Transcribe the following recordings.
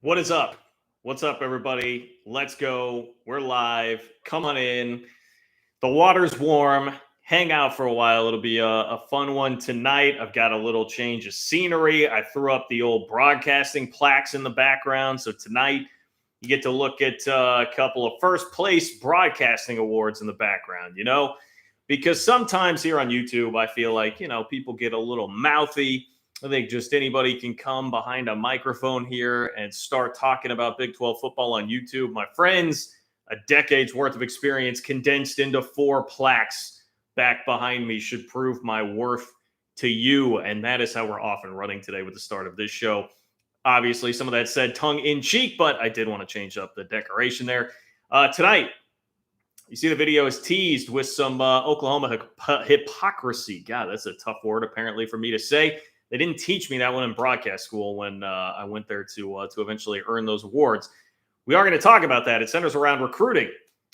What is up? What's up, everybody? Let's go. We're live. Come on in. The water's warm. Hang out for a while. It'll be a fun one tonight. I've got a little change of scenery. I threw up the old broadcasting plaques in the background. So tonight, you get to look at a couple of first place broadcasting awards in the background, because sometimes here on YouTube, I feel like, people get a little mouthy. I think just anybody can come behind a microphone here and start talking about Big 12 football on YouTube. My friends, a decade's worth of experience condensed into 4 plaques back behind me should prove my worth to you. And that is how we're off and running today with the start of this show. Obviously, some of that said tongue in cheek, but I did want to change up the decoration there. Tonight, you see the video is teased with some Oklahoma hypocrisy. God, that's a tough word apparently for me to say. They didn't teach me that one in broadcast school when I went there to eventually earn those awards. We are going to talk about that. It centers around recruiting.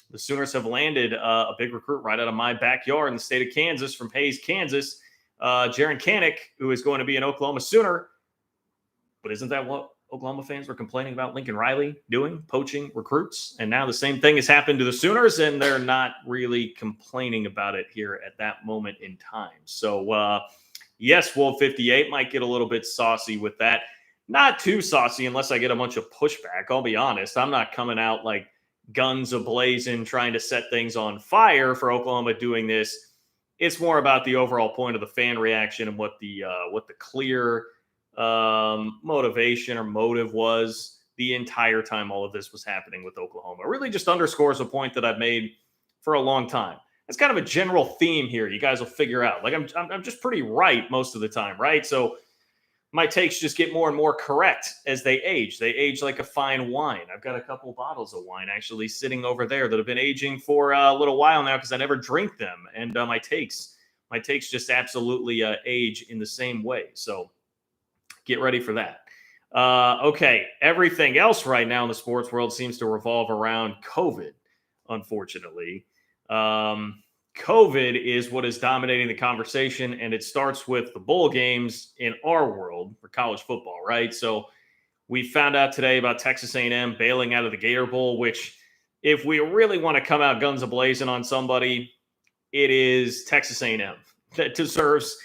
The Sooners have landed a big recruit right out of my backyard in the state of Kansas from Hays, Kansas. Jaron Kanik, who is going to be an Oklahoma Sooner. But isn't that what Oklahoma fans were complaining about Lincoln Riley doing, poaching recruits? And now the same thing has happened to the Sooners, and they're not really complaining about it here at that moment in time. So, yes, Wolf 58 might get a little bit saucy with that. Not too saucy unless I get a bunch of pushback. I'll be honest. I'm not coming out like guns a-blazing trying to set things on fire for Oklahoma doing this. It's more about the overall point of the fan reaction and what the clear motivation or motive was the entire time all of this was happening with Oklahoma. It really just underscores a point that I've made for a long time. It's kind of a general theme here. You guys will figure out. Like I'm just pretty right most of the time, right? So my takes just get more and more correct as they age. They age like a fine wine. I've got a couple bottles of wine actually sitting over there that have been aging for a little while now because I never drink them. And my takes just absolutely age in the same way. So get ready for that. Okay, everything else right now in the sports world seems to revolve around COVID, unfortunately. COVID is what is dominating the conversation, and it starts with the bowl games in our world for college football, right? So we found out today about Texas A&M bailing out of the Gator Bowl, which if we really want to come out guns a-blazing on somebody, it is Texas A&M that deserves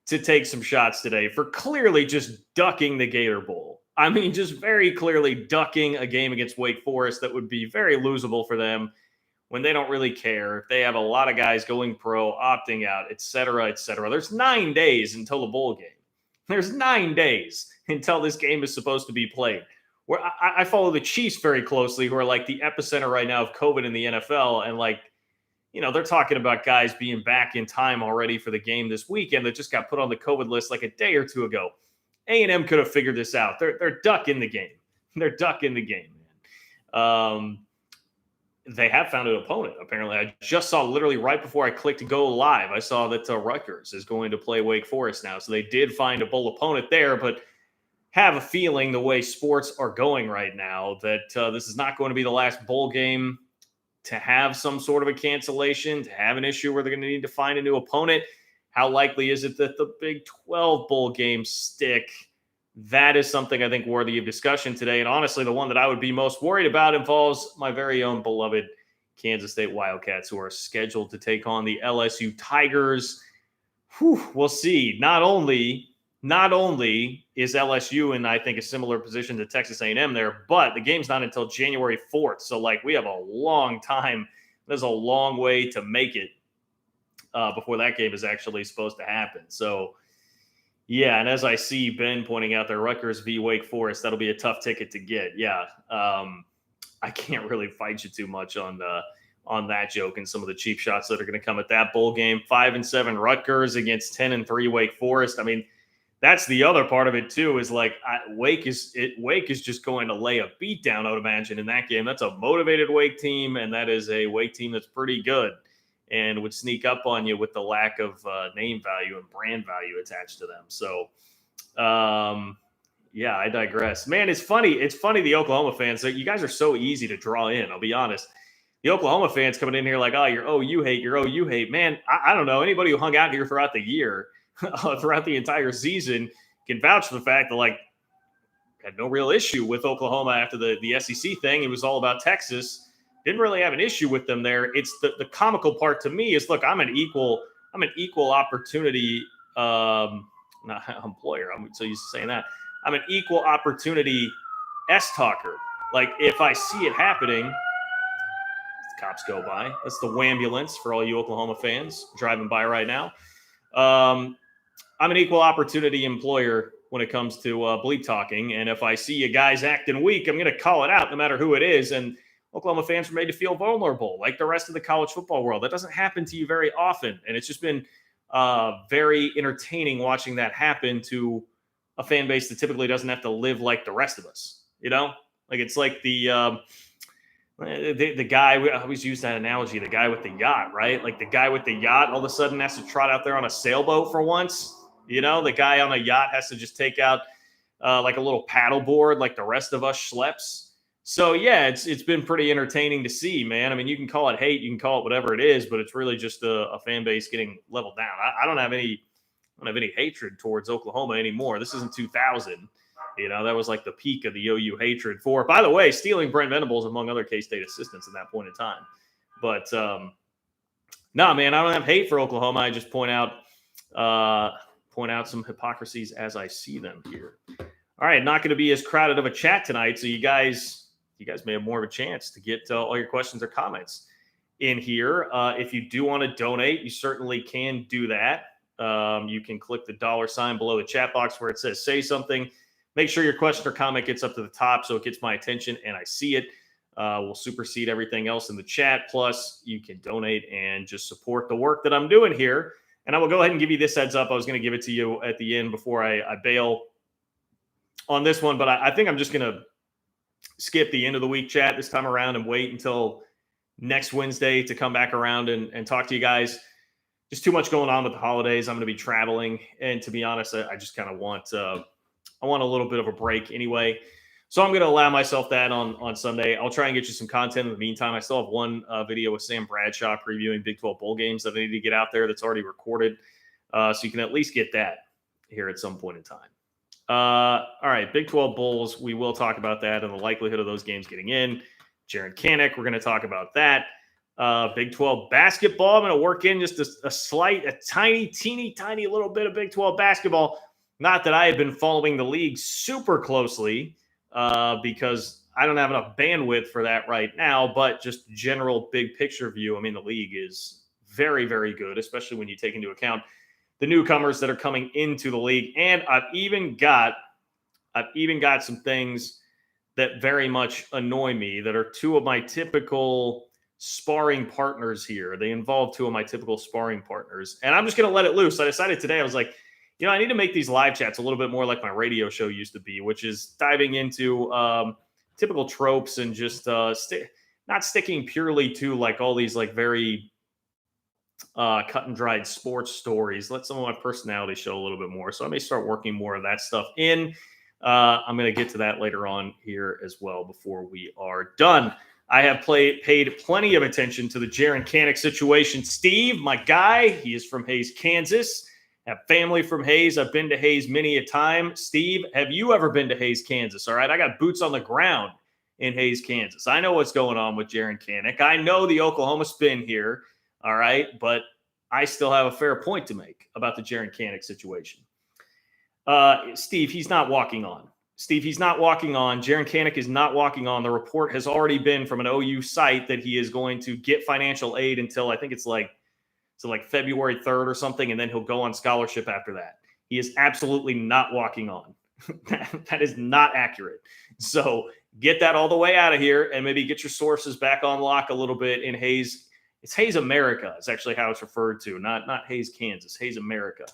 to take some shots today for clearly just ducking the Gator Bowl. I mean, just very clearly ducking a game against Wake Forest that would be very losable for them when they don't really care. If they have a lot of guys going pro, opting out, et cetera, et cetera. There's 9 days until the bowl game. There's 9 days until this game is supposed to be played. Where I follow the Chiefs very closely, who are like the epicenter right now of COVID in the NFL. And they're talking about guys being back in time already for the game this weekend that just got put on the COVID list like a day or two ago. A&M could have figured this out. They're ducking the game. They're ducking the game, man. They have found an opponent, apparently. I just saw literally right before I clicked go live, I saw that Rutgers is going to play Wake Forest now. So they did find a bowl opponent there, but have a feeling the way sports are going right now that this is not going to be the last bowl game to have some sort of a cancellation, to have an issue where they're going to need to find a new opponent. How likely is it that the Big 12 bowl games stick? That is something I think worthy of discussion today. And honestly, the one that I would be most worried about involves my very own beloved Kansas State Wildcats, who are scheduled to take on the LSU Tigers. We'll see. Not only is LSU in, I think, a similar position to Texas A&M there, but the game's not until January 4th. So, we have a long time. There's a long way to make it before that game is actually supposed to happen. So, yeah, and as I see Ben pointing out there, Rutgers v. Wake Forest, that'll be a tough ticket to get. Yeah, I can't really fight you too much on that joke and some of the cheap shots that are going to come at that bowl game. 5-7 Rutgers against 10-3 Wake Forest. I mean, that's the other part of it too. Is Wake is just going to lay a beat down, I would imagine, in that game. That's a motivated Wake team, and that is a Wake team that's pretty good and would sneak up on you with the lack of name value and brand value attached to them. So, yeah, I digress. Man, it's funny. It's funny, the Oklahoma fans, you guys are so easy to draw in, I'll be honest. The Oklahoma fans coming in here like, oh, you're OU hate. Man, I don't know. Anybody who hung out here throughout the year, throughout the entire season, can vouch for the fact that, had no real issue with Oklahoma after the SEC thing. It was all about Texas. Didn't really have an issue with them there. It's the comical part to me is, look, I'm an equal opportunity not employer. I'm so used to saying that. I'm an equal opportunity S-talker. Like, if I see it happening, the cops go by. That's the wambulance for all you Oklahoma fans driving by right now. I'm an equal opportunity employer when it comes to bleep talking. And if I see you guys acting weak, I'm going to call it out no matter who it is. And Oklahoma fans are made to feel vulnerable like the rest of the college football world. That doesn't happen to you very often. And it's just been very entertaining watching that happen to a fan base that typically doesn't have to live like the rest of us. You know, like it's like the guy, we always use that analogy, the guy with the yacht, right? Like the guy with the yacht all of a sudden has to trot out there on a sailboat for once. You know, the guy on a yacht has to just take out like a little paddle board like the rest of us schleps. So, yeah, it's been pretty entertaining to see, man. I mean, you can call it hate, you can call it whatever it is, but it's really just a fan base getting leveled down. I don't have any hatred towards Oklahoma anymore. This isn't 2000. You know, that was like the peak of the OU hatred for, by the way, stealing Brent Venables among other K-State assistants at that point in time. But, no, man, I don't have hate for Oklahoma. I just point out some hypocrisies as I see them here. All right, not going to be as crowded of a chat tonight, so you guys may have more of a chance to get all your questions or comments in here. If you do want to donate, you certainly can do that. You can click the $sign below the chat box where it says say something. Make sure your question or comment gets up to the top so it gets my attention and I see it. We'll supersede everything else in the chat. Plus, you can donate and just support the work that I'm doing here. And I will go ahead and give you this heads up. I was going to give it to you at the end before I bail on this one, but I think I'm just going to skip the end of the week chat this time around and wait until next Wednesday to come back around and talk to you guys. Just too much going on with the holidays. I'm going to be traveling. And to be honest, I just kind of want a little bit of a break anyway. So I'm going to allow myself that on Sunday. I'll try and get you some content in the meantime. I still have one video with Sam Bradshaw previewing Big 12 bowl games that I need to get out there that's already recorded. So you can at least get that here at some point in time. All right, Big 12 bowls. We will talk about that and the likelihood of those games getting in. Jaron Kanak, we're going to talk about that. Big 12 basketball. I'm going to work in just a tiny little bit of Big 12 basketball. Not that I have been following the league super closely because I don't have enough bandwidth for that right now, but just general big picture view. I mean, the league is very, very good, especially when you take into account the newcomers that are coming into the league. And I've even got some things that very much annoy me that are two of my typical sparring partners here. They involve two of my typical sparring partners. And I'm just going to let it loose. I decided today, I was like, I need to make these live chats a little bit more like my radio show used to be, which is diving into typical tropes and just not sticking purely to like all these like very cut and dried sports stories. Let some of my personality show a little bit more. So I may start working more of that stuff in. I'm going to get to that later on here as well before we are done. I have paid plenty of attention to the Jaron Kanak situation. Steve, my guy, he is from Hays, Kansas. Have family from Hays. I've been to Hays many a time. Steve, have you ever been to Hays, Kansas? All right, I got boots on the ground in Hays, Kansas. I know what's going on with Jaron Kanak. I know the Oklahoma spin here. All right, but I still have a fair point to make about the Jaron Kanak situation. Steve, he's not walking on. Jaron Kanak is not walking on. The report has already been from an OU site that he is going to get financial aid until I think it's like February 3rd or something, and then he'll go on scholarship after that. He is absolutely not walking on. That is not accurate. So get that all the way out of here and maybe get your sources back on lock a little bit in Hays. It's Hays America is actually how it's referred to, not Hays, Kansas, Hays America.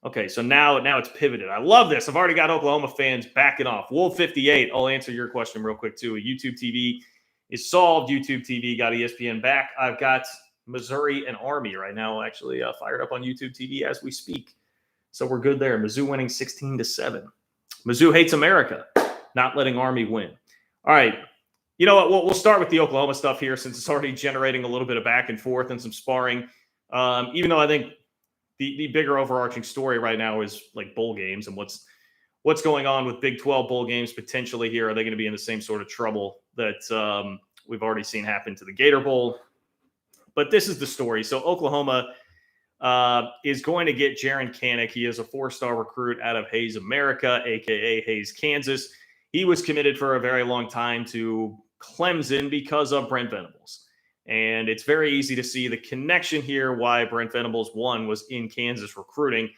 Okay, so now it's pivoted. I love this. I've already got Oklahoma fans backing off. Wolf58, I'll answer your question real quick too. YouTube TV is solved. YouTube TV got ESPN back. I've got Missouri and Army right now actually fired up on YouTube TV as we speak. So we're good there. Mizzou winning 16-7. Mizzou hates America, not letting Army win. All right. You know what? We'll start with the Oklahoma stuff here since it's already generating a little bit of back and forth and some sparring. Even though I think the bigger overarching story right now is like bowl games and what's what's going on with Big 12 bowl games potentially here? Are they going to be in the same sort of trouble that we've already seen happen to the Gator Bowl? But this is the story. So Oklahoma is going to get Jaren Kanak. He is a 4-star recruit out of Hayes, America, a.k.a. Hayes, Kansas. He was committed for a very long time to Clemson because of Brent Venables. And it's very easy to see the connection here why Brent Venables, one, was in Kansas recruiting.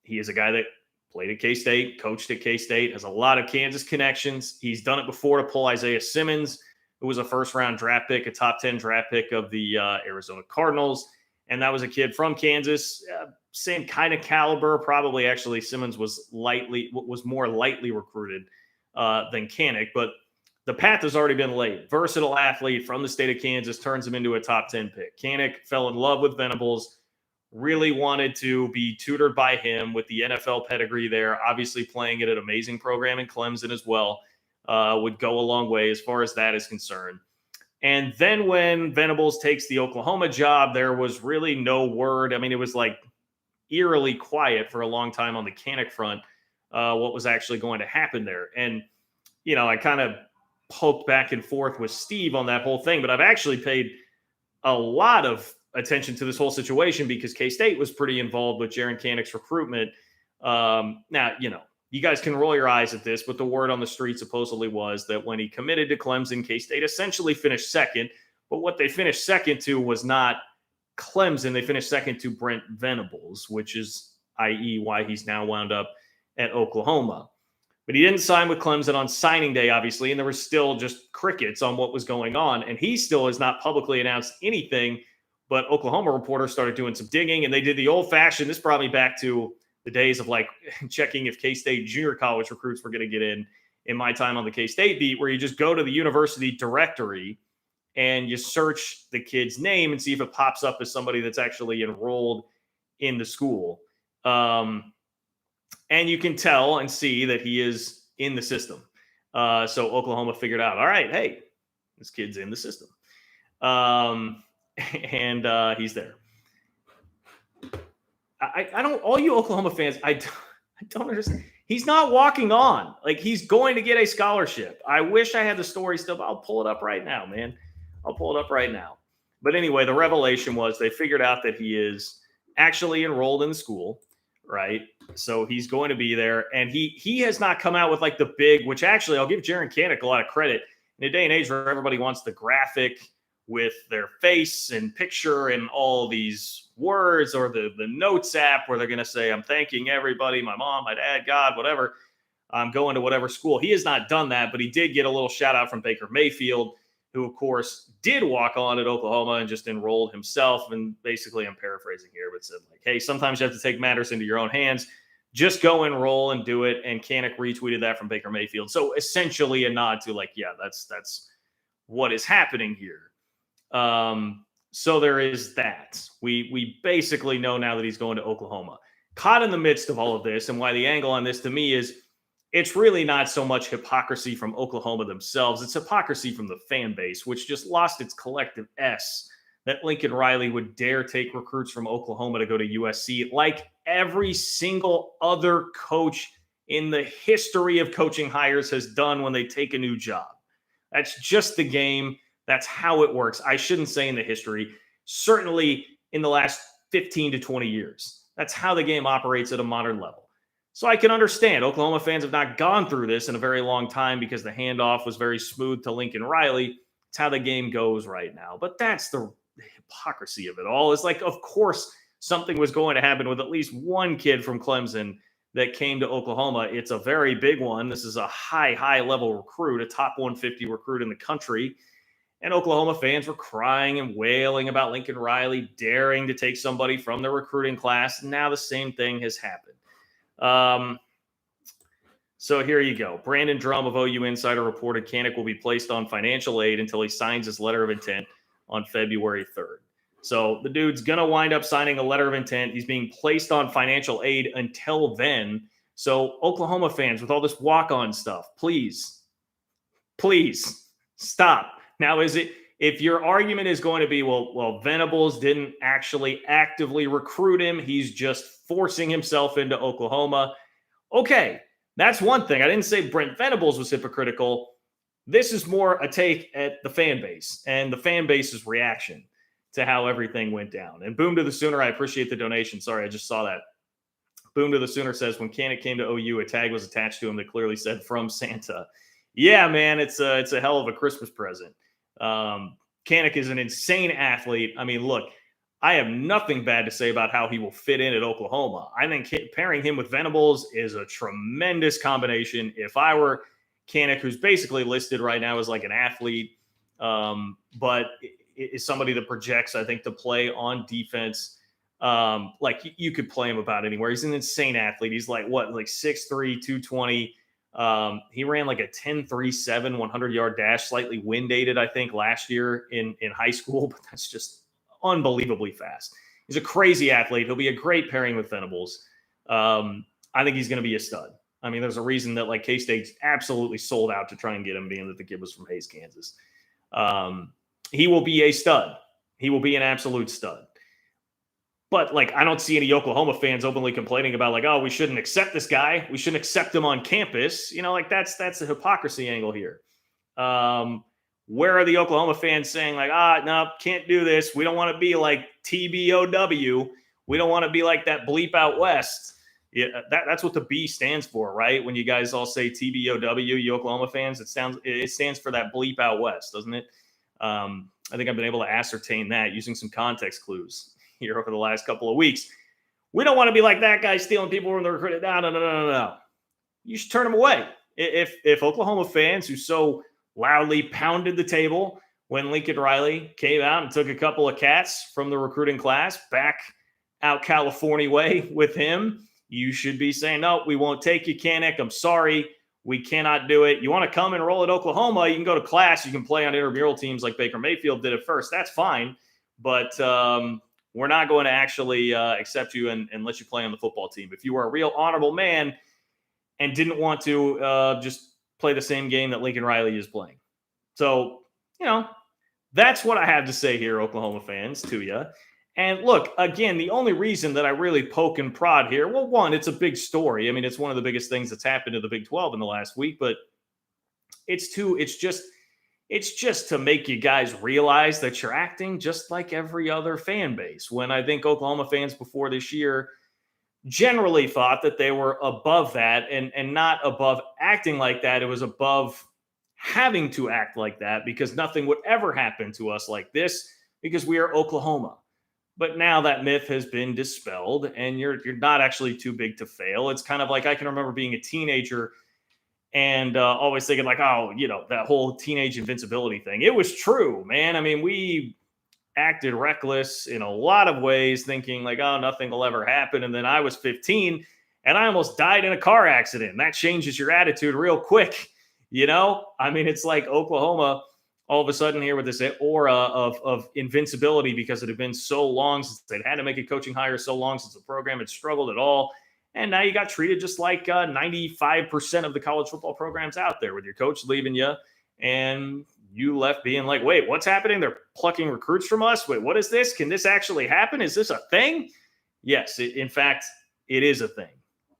He is a guy that played at K-State, coached at K-State, has a lot of Kansas connections. He's done it before to pull Isaiah Simmons, who was a first-round draft pick, a top 10 draft pick of the Arizona Cardinals. And that was a kid from Kansas, same kind of caliber. Probably actually Simmons was more lightly recruited than Kanak, but the path has already been laid. Versatile athlete from the state of Kansas turns him into a top 10 pick. Kanak fell in love with Venables, really wanted to be tutored by him with the NFL pedigree there, obviously playing at an amazing program in Clemson as well, would go a long way as far as that is concerned. And then when Venables takes the Oklahoma job, there was really no word. I mean, it was like eerily quiet for a long time on the Kanak front, what was actually going to happen there. And, you know, I kind of poked back and forth with Steve on that whole thing, but I've actually paid a lot of attention to this whole situation because K-State was pretty involved with Jaren Kanak's recruitment. Now, you know, you guys can roll your eyes at this, but the word on the street supposedly was that when he committed to Clemson, K-State essentially finished second. But what they finished second to was not Clemson. They finished second to Brent Venables, which is, i.e., why he's now wound up at Oklahoma. But he didn't sign with Clemson on signing day, obviously, and there was still just crickets on what was going on. And he still has not publicly announced anything, but Oklahoma reporters started doing some digging, and they did the old-fashioned, this brought me back to the days of like checking if K-State junior college recruits were going to get in my time on the K-State beat, where you just go to the university directory and you search the kid's name and see if it pops up as somebody that's actually enrolled in the school. And you can tell and see that he is in the system. So Oklahoma figured out, all right, hey, this kid's in the system. And he's there. I don't, all you Oklahoma fans, I don't understand. He's not walking on. Like, he's going to get a scholarship. I wish I had the story still, but I'll pull it up right now, man. I'll pull it up right now. But anyway, the revelation was they figured out that he is actually enrolled in the school, right? So he's going to be there. And he has not come out with like the big, which actually I'll give Jaren Kanak a lot of credit. In a day and age where everybody wants the graphic with their face and picture and all these words, or the notes app where they're going to say, I'm thanking everybody, my mom, my dad, God, whatever. I'm going to whatever school. He has not done that, but he did get a little shout out from Baker Mayfield, who of course did walk on at Oklahoma and just enrolled himself. And basically, I'm paraphrasing here, but said like, hey, sometimes you have to take matters into your own hands. Just go enroll and do it. And Kanak retweeted that from Baker Mayfield. So essentially a nod to like, yeah, that's what is happening here. So there is that. We basically know now that he's going to Oklahoma. Caught in the midst of all of this, and why the angle on this to me is it's really not so much hypocrisy from Oklahoma themselves. It's hypocrisy from the fan base, which just lost its collective S that Lincoln Riley would dare take recruits from Oklahoma to go to USC, like every single other coach in the history of coaching hires has done when they take a new job. That's just the game. That's how it works. I shouldn't say in the history, certainly in the last 15 to 20 years. That's how the game operates at a modern level. So I can understand Oklahoma fans have not gone through this in a very long time because the handoff was very smooth to Lincoln Riley. It's how the game goes right now. But that's the hypocrisy of it all. It's like, of course, something was going to happen with at least one kid from Clemson that came to Oklahoma. It's a very big one. This is a high level recruit, a top 150 recruit in the country. And Oklahoma fans were crying and wailing about Lincoln Riley daring to take somebody from the recruiting class. And now the same thing has happened. So here you go. Brandon Drum of OU Insider reported Kanak will be placed on financial aid until he signs his letter of intent on February 3rd. So the dude's going to wind up signing a letter of intent. He's being placed on financial aid until then. So Oklahoma fans, with all this walk-on stuff, please stop. Now, is it, if your argument is going to be, well, Venables didn't actually actively recruit him, he's just forcing himself into Oklahoma. Okay, That's one thing. I didn't say Brent Venables was hypocritical. This is more a take at the fan base and the fan base's reaction to how everything went down. And Boom to the Sooner, I appreciate the donation. Sorry, I just saw that. Boom to the Sooner says, when Kanak came to OU, a tag was attached to him that clearly said "from Santa." Yeah, man, it's a hell of a Christmas present. Kanak is an insane athlete. I mean, look, I have nothing bad to say about how he will fit in at Oklahoma. I think pairing him with Venables is a tremendous combination. If I were Kanak, who's basically listed right now as like an athlete, but is somebody that projects, I think, to play on defense. Like you could play him about anywhere. He's an insane athlete. He's like 6'3", 220. He ran like a 10.37 100-yard dash, slightly wind aided, I think, last year in high school, but that's just unbelievably fast. He's a crazy athlete. He'll be a great pairing with Venables. I think he's going to be a stud. I mean, there's a reason that like K-State absolutely sold out to try and get him, being that the kid was from Hayes, Kansas. He will be a stud. He will be an absolute stud. But like, I don't see any Oklahoma fans openly complaining about like, oh, we shouldn't accept this guy. We shouldn't accept him on campus. You know, like that's the hypocrisy angle here. Where are the Oklahoma fans saying like, no, can't do this. We don't want to be like TBOW. We don't want to be like that bleep out west. Yeah, that's what the B stands for, right? When you guys all say TBOW, you Oklahoma fans, it stands for that bleep out west, doesn't it? I think I've been able to ascertain that using some context clues here over the last couple of weeks. We don't want to be like that guy stealing people from the recruiting. No. You should turn them away. If Oklahoma fans who so loudly pounded the table when Lincoln Riley came out and took a couple of cats from the recruiting class back out California way with him, you should be saying, no, we won't take you, Kanak. I'm sorry. We cannot do it. You want to come and roll at Oklahoma, you can go to class. You can play on intramural teams like Baker Mayfield did at first. That's fine. But we're not going to actually accept you and let you play on the football team. If you were a real honorable man and didn't want to just play the same game that Lincoln Riley is playing. So, that's what I have to say here, Oklahoma fans, to you. And look, again, the only reason that I really poke and prod here, well, one, it's a big story. I mean, it's one of the biggest things that's happened to the Big 12 in the last week, but it's just to make you guys realize that you're acting just like every other fan base. When I think Oklahoma fans before this year generally thought that they were above that and not above acting like that. It was above having to act like that because nothing would ever happen to us like this because we are Oklahoma. But now that myth has been dispelled and you're not actually too big to fail. It's kind of like I can remember being a teenager and always thinking like, oh, that whole teenage invincibility thing. It was true, man. I mean, we acted reckless in a lot of ways, thinking like, oh, nothing will ever happen. And then I was 15 and I almost died in a car accident. That changes your attitude real quick. I mean, it's like Oklahoma all of a sudden here with this aura of invincibility because it had been so long since they'd had to make a coaching hire, so long since the program had struggled at all. And now you got treated just like 95% of the college football programs out there with your coach leaving you and you left being like, wait, what's happening? They're plucking recruits from us. Wait, what is this? Can this actually happen? Is this a thing? Yes, in fact, it is a thing.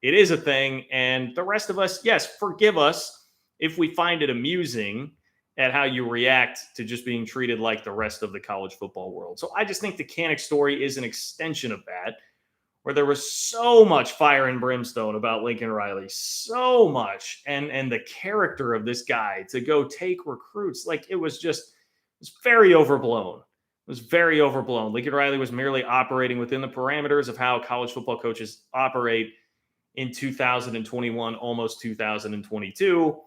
It is a thing. And the rest of us, yes, forgive us if we find it amusing at how you react to just being treated like the rest of the college football world. So I just think the Kanak story is an extension of that, where there was so much fire and brimstone about Lincoln Riley, so much, and the character of this guy to go take recruits. Like it was very overblown. It was very overblown. Lincoln Riley was merely operating within the parameters of how college football coaches operate in 2021, almost 2022.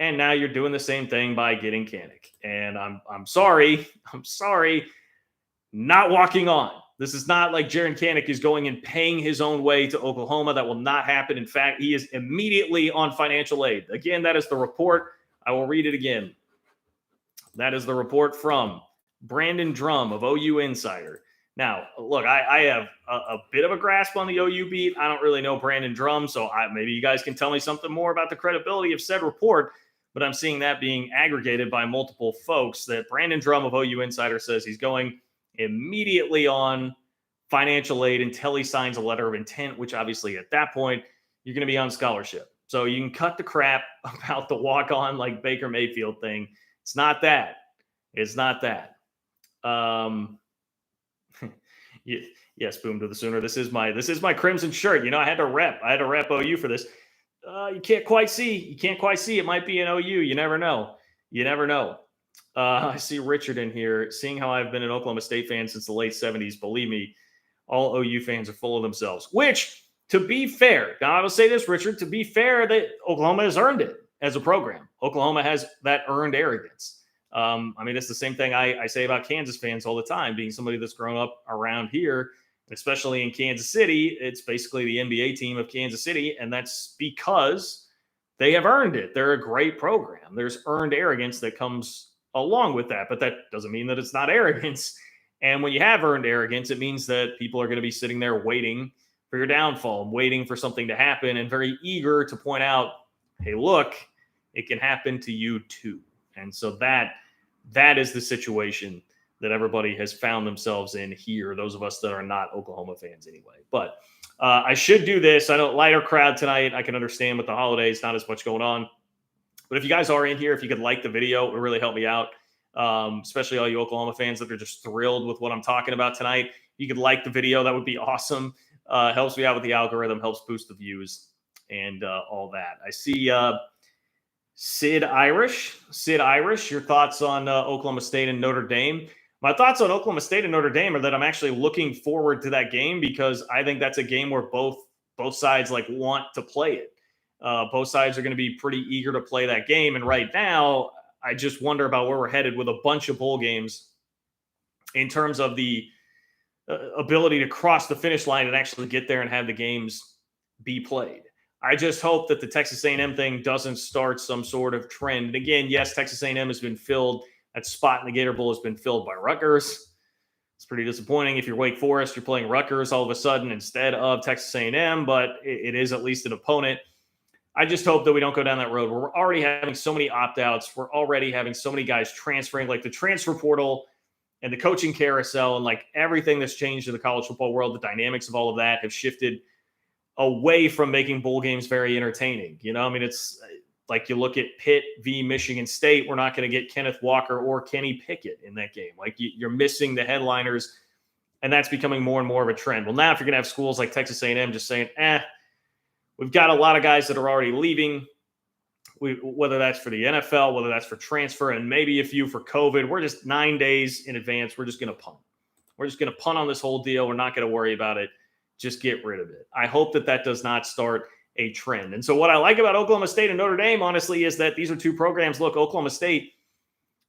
And now you're doing the same thing by getting Kanak. And I'm sorry, not walking on. This is not like Jaron Kanak is going and paying his own way to Oklahoma. That will not happen. In fact, he is immediately on financial aid. Again, that is the report. I will read it again. That is the report from Brandon Drum of OU Insider. Now, look, I have a bit of a grasp on the OU beat. I don't really know Brandon Drum, so maybe you guys can tell me something more about the credibility of said report. But I'm seeing that being aggregated by multiple folks that Brandon Drum of OU Insider says he's going immediately on financial aid until he signs a letter of intent, which obviously at that point, you're going to be on scholarship. So you can cut the crap about the walk-on like Baker Mayfield thing. It's not that. It's not that. Yes, boom to the Sooner. This is my crimson shirt. I had to rep OU for this. You can't quite see. It might be an OU. You never know. I see Richard in here. Seeing how I've been an Oklahoma State fan since the late 70s, believe me, all OU fans are full of themselves. Which, to be fair, now I will say this, Richard, to be fair, that Oklahoma has earned it as a program. Oklahoma has that earned arrogance. It's the same thing I say about Kansas fans all the time, being somebody that's grown up around here, especially in Kansas City. It's basically the NBA team of Kansas City, and that's because they have earned it. They're a great program. There's earned arrogance that comes along with that, but that doesn't mean that it's not arrogance. And when you have earned arrogance, it means that people are going to be sitting there waiting for your downfall, waiting for something to happen, and very eager to point out, hey, look, it can happen to you too. And so that is the situation that everybody has found themselves in here, those of us that are not Oklahoma fans anyway. But I should do this. I know lighter crowd tonight. I can understand with the holidays, not as much going on. But if you guys are in here, if you could like the video, it would really help me out, especially all you Oklahoma fans that are just thrilled with what I'm talking about tonight. If you could like the video, that would be awesome. Helps me out with the algorithm, helps boost the views and all that. I see Sid Irish, your thoughts on Oklahoma State and Notre Dame. My thoughts on Oklahoma State and Notre Dame are that I'm actually looking forward to that game because I think that's a game where both sides want to play it. Both sides are going to be pretty eager to play that game. And right now, I just wonder about where we're headed with a bunch of bowl games in terms of the ability to cross the finish line and actually get there and have the games be played. I just hope that the Texas A&M thing doesn't start some sort of trend. And again, yes, Texas A&M has been filled. That spot in the Gator Bowl has been filled by Rutgers. It's pretty disappointing. If you're Wake Forest, you're playing Rutgers all of a sudden instead of Texas A&M, but it is at least an opponent. I just hope that we don't go down that road. We're already having so many opt-outs. We're already having so many guys transferring, like the transfer portal and the coaching carousel and everything that's changed in the college football world. The dynamics of all of that have shifted away from making bowl games very entertaining. It's like you look at Pitt v. Michigan State. We're not going to get Kenneth Walker or Kenny Pickett in that game. You're missing the headliners, and that's becoming more and more of a trend. Well, now if you're going to have schools like Texas A&M just saying, we've got a lot of guys that are already leaving, whether that's for the NFL, whether that's for transfer, and maybe a few for COVID. We're just 9 days in advance. We're just going to punt. We're just going to punt on this whole deal. We're not going to worry about it. Just get rid of it. I hope that does not start a trend. And so what I like about Oklahoma State and Notre Dame, honestly, is that these are two programs. Look, Oklahoma State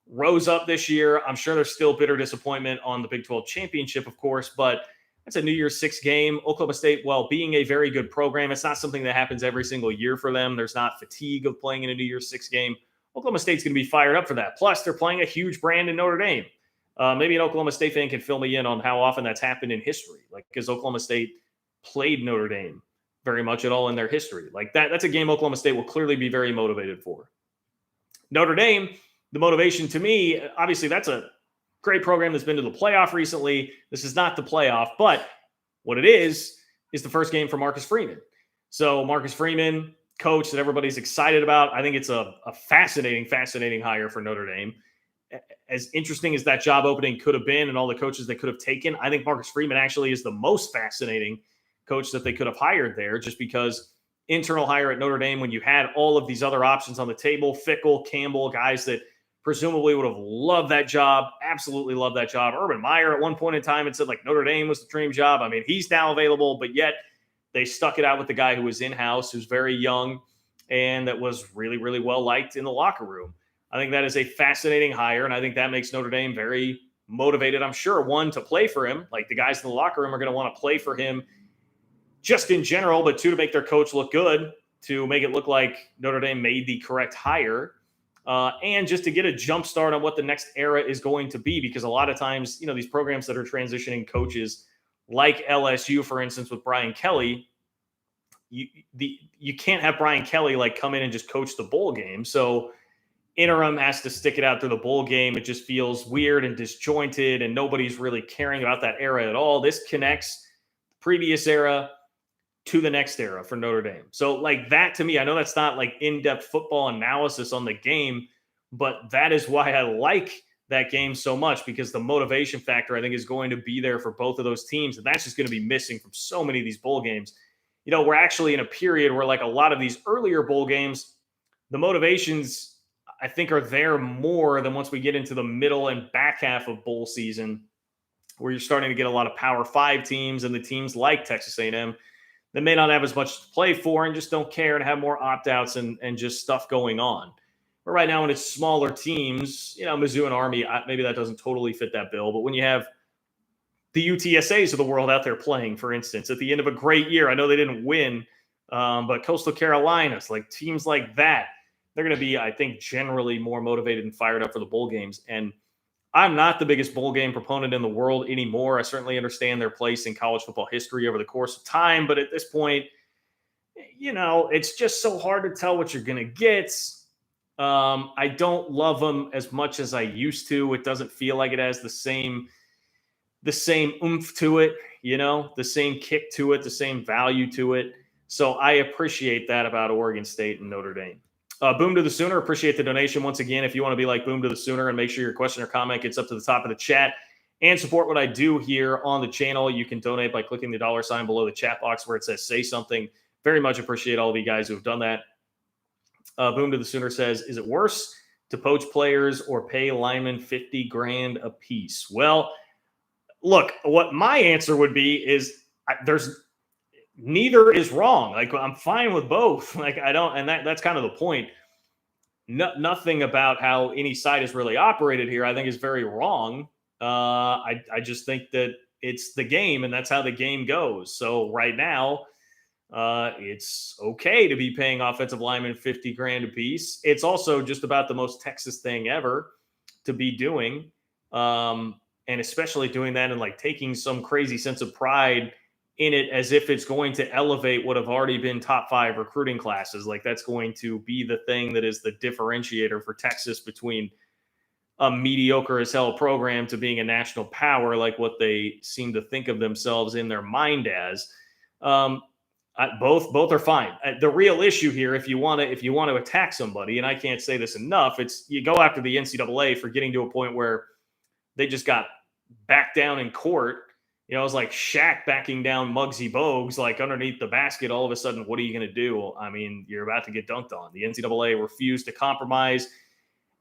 rose up this year. I'm sure there's still bitter disappointment on the Big 12 championship, of course, but that's a New Year's Six game. Oklahoma State, well, being a very good program, it's not something that happens every single year for them. There's not fatigue of playing in a New Year's Six game. Oklahoma State's going to be fired up for that. Plus, they're playing a huge brand in Notre Dame. Maybe an Oklahoma State fan can fill me in on how often that's happened in history, because Oklahoma State played Notre Dame very much at all in their history. That's a game Oklahoma State will clearly be very motivated for. Notre Dame, the motivation to me, obviously that's a great program that's been to the playoff recently. This is not the playoff, but what it is the first game for Marcus Freeman. So Marcus Freeman, coach that everybody's excited about. I think it's a fascinating hire for Notre Dame. As interesting as that job opening could have been and all the coaches they could have taken, I think Marcus Freeman actually is the most fascinating coach that they could have hired there, just because internal hire at Notre Dame, when you had all of these other options on the table, Fickle, Campbell, guys that presumably would have loved that job, absolutely loved that job. Urban Meyer at one point in time had said Notre Dame was the dream job. He's now available, but yet they stuck it out with the guy who was in-house, who's very young, and that was really, really well liked in the locker room. I think that is a fascinating hire, and I think that makes Notre Dame very motivated, I'm sure, one, to play for him. The guys in the locker room are going to want to play for him just in general, but two, to make their coach look good, to make it look like Notre Dame made the correct hire, and just to get a jump start on what the next era is going to be. Because a lot of times, these programs that are transitioning coaches, like LSU, for instance, with Brian Kelly, you can't have Brian Kelly come in and just coach the bowl game. So interim has to stick it out through the bowl game. It just feels weird and disjointed, and nobody's really caring about that era at all. This connects the previous era to the next era for Notre Dame. So like that to me, I know that's not like in-depth football analysis on the game, but that is why I like that game so much, because the motivation factor I think is going to be there for both of those teams. And that's just going to be missing from so many of these bowl games. We're actually in a period where like a lot of these earlier bowl games, the motivations I think are there more than once we get into the middle and back half of bowl season, where you're starting to get a lot of Power 5 teams and the teams like Texas A&M that may not have as much to play for and just don't care and have more opt-outs and just stuff going on. But right now when it's smaller teams, Mizzou and Army, maybe that doesn't totally fit that bill. But when you have the UTSAs of the world out there playing, for instance, at the end of a great year, I know they didn't win, but Coastal Carolinas, like teams like that, they're going to be, I think, generally more motivated and fired up for the bowl games. And I'm not the biggest bowl game proponent in the world anymore. I certainly understand their place in college football history over the course of time. But at this point, it's just so hard to tell what you're going to get. I don't love them as much as I used to. It doesn't feel like it has the same oomph to it, the same kick to it, the same value to it. So I appreciate that about Oregon State and Notre Dame. Boom to the Sooner. Appreciate the donation once again. If you want to be like Boom to the Sooner and make sure your question or comment gets up to the top of the chat and support what I do here on the channel, you can donate by clicking the $ below the chat box where it says say something. Very much appreciate all of you guys who have done that. Boom to the Sooner says, is it worse to poach players or pay linemen $50,000 a piece? Well, look, what my answer would be is neither is wrong. Like, I'm fine with both. Like, I don't, and that's kind of the point. Nothing about how any side is really operated here, I think, is very wrong. I just think that it's the game, and that's how the game goes. So right now, it's okay to be paying offensive linemen $50,000 a piece. It's also just about the most Texas thing ever to be doing. And especially doing that and like taking some crazy sense of pride in it as if it's going to elevate what have already been top 5 recruiting classes. Like that's going to be the thing that is the differentiator for Texas between a mediocre as hell program to being a national power, like what they seem to think of themselves in their mind as. Both are fine. The real issue here, if you want to attack somebody, and I can't say this enough, it's you go after the NCAA for getting to a point where they just got backed down in court. It was like Shaq backing down Muggsy Bogues, like underneath the basket. All of a sudden, what are you going to do? I mean, you're about to get dunked on. The NCAA refused to compromise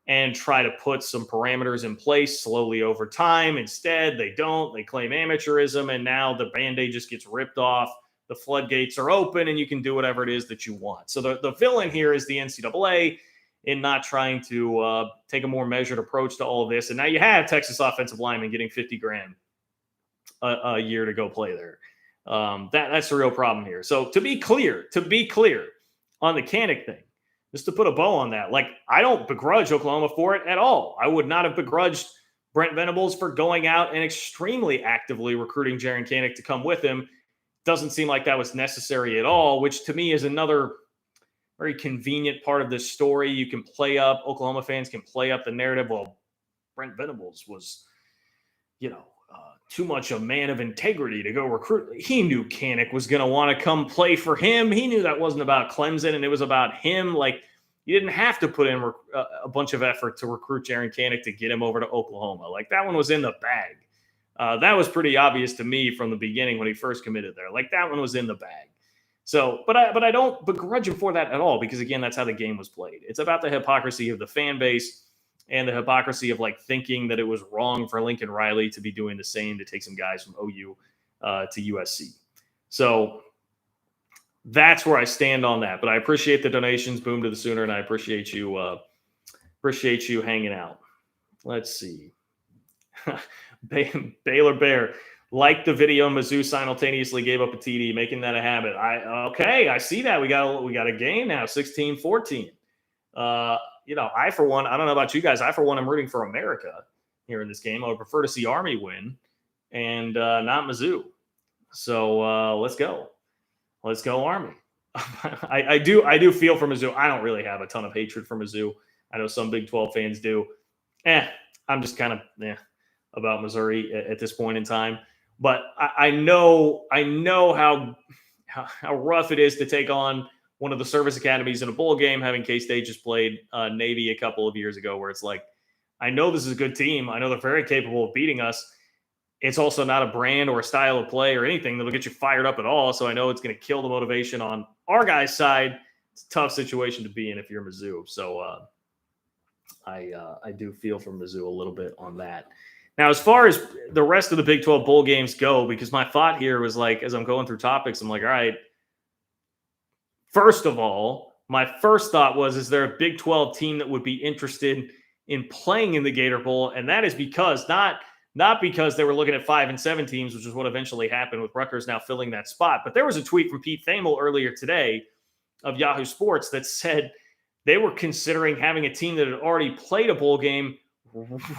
and try to put some parameters in place slowly over time. Instead, they don't. They claim amateurism, and now the Band-Aid just gets ripped off. The floodgates are open, and you can do whatever it is that you want. So the villain here is the NCAA in not trying to take a more measured approach to all of this. And now you have Texas offensive linemen getting $50,000 a year to go play there. That's the real problem here. So to be clear on the Kanik thing, just to put a bow on that, like I don't begrudge Oklahoma for it at all. I would not have begrudged Brent Venables for going out and extremely actively recruiting Jaren Kanik to come with him. Doesn't seem like that was necessary at all, which to me is another very convenient part of this story. You can play up, Oklahoma fans can play up the narrative. Well, Brent Venables was, too much a man of integrity to go recruit. He knew Kanik was going to want to come play for him. He knew that wasn't about Clemson and it was about him. Like, you didn't have to put in a bunch of effort to recruit Jaren Kanik to get him over to Oklahoma. Like, that one was in the bag. That was pretty obvious to me from the beginning when he first committed there. Like, that one was in the bag. So, but I don't begrudge him for that at all, because again, that's how the game was played. It's about the hypocrisy of the fan base and the hypocrisy of like thinking that it was wrong for Lincoln Riley to be doing the same to take some guys from OU to USC. So that's where I stand on that. But I appreciate the donations, Boom to the Sooner, and I appreciate you hanging out. Let's see. Baylor Bear. Like the video, Mizzou simultaneously gave up a TD, making that a habit. I see that. We got a game now, 16-14. I, for one, I don't know about you guys. I, for one, am rooting for America here in this game. I would prefer to see Army win and not Mizzou. So let's go. Let's go, Army. I do feel for Mizzou. I don't really have a ton of hatred for Mizzou. I know some Big 12 fans do. I'm just kind of about Missouri at this point in time. But I know how how rough it is to take on one of the service academies in a bowl game, having K-State just played Navy a couple of years ago, where it's like, I know this is a good team. I know they're very capable of beating us. It's also not a brand or a style of play or anything that'll get you fired up at all. So I know it's going to kill the motivation on our guys' side. It's a tough situation to be in if you're Mizzou. So I do feel for Mizzou a little bit on that. Now, as far as the rest of the Big 12 bowl games go, because my thought here was like, as I'm going through topics, I'm like, all right, first of all, my first thought was, is there a Big 12 team that would be interested in playing in the Gator Bowl? And that is because not because they were looking at 5 and 7 teams, which is what eventually happened with Rutgers now filling that spot. But there was a tweet from Pete Thamel earlier today of Yahoo Sports that said they were considering having a team that had already played a bowl game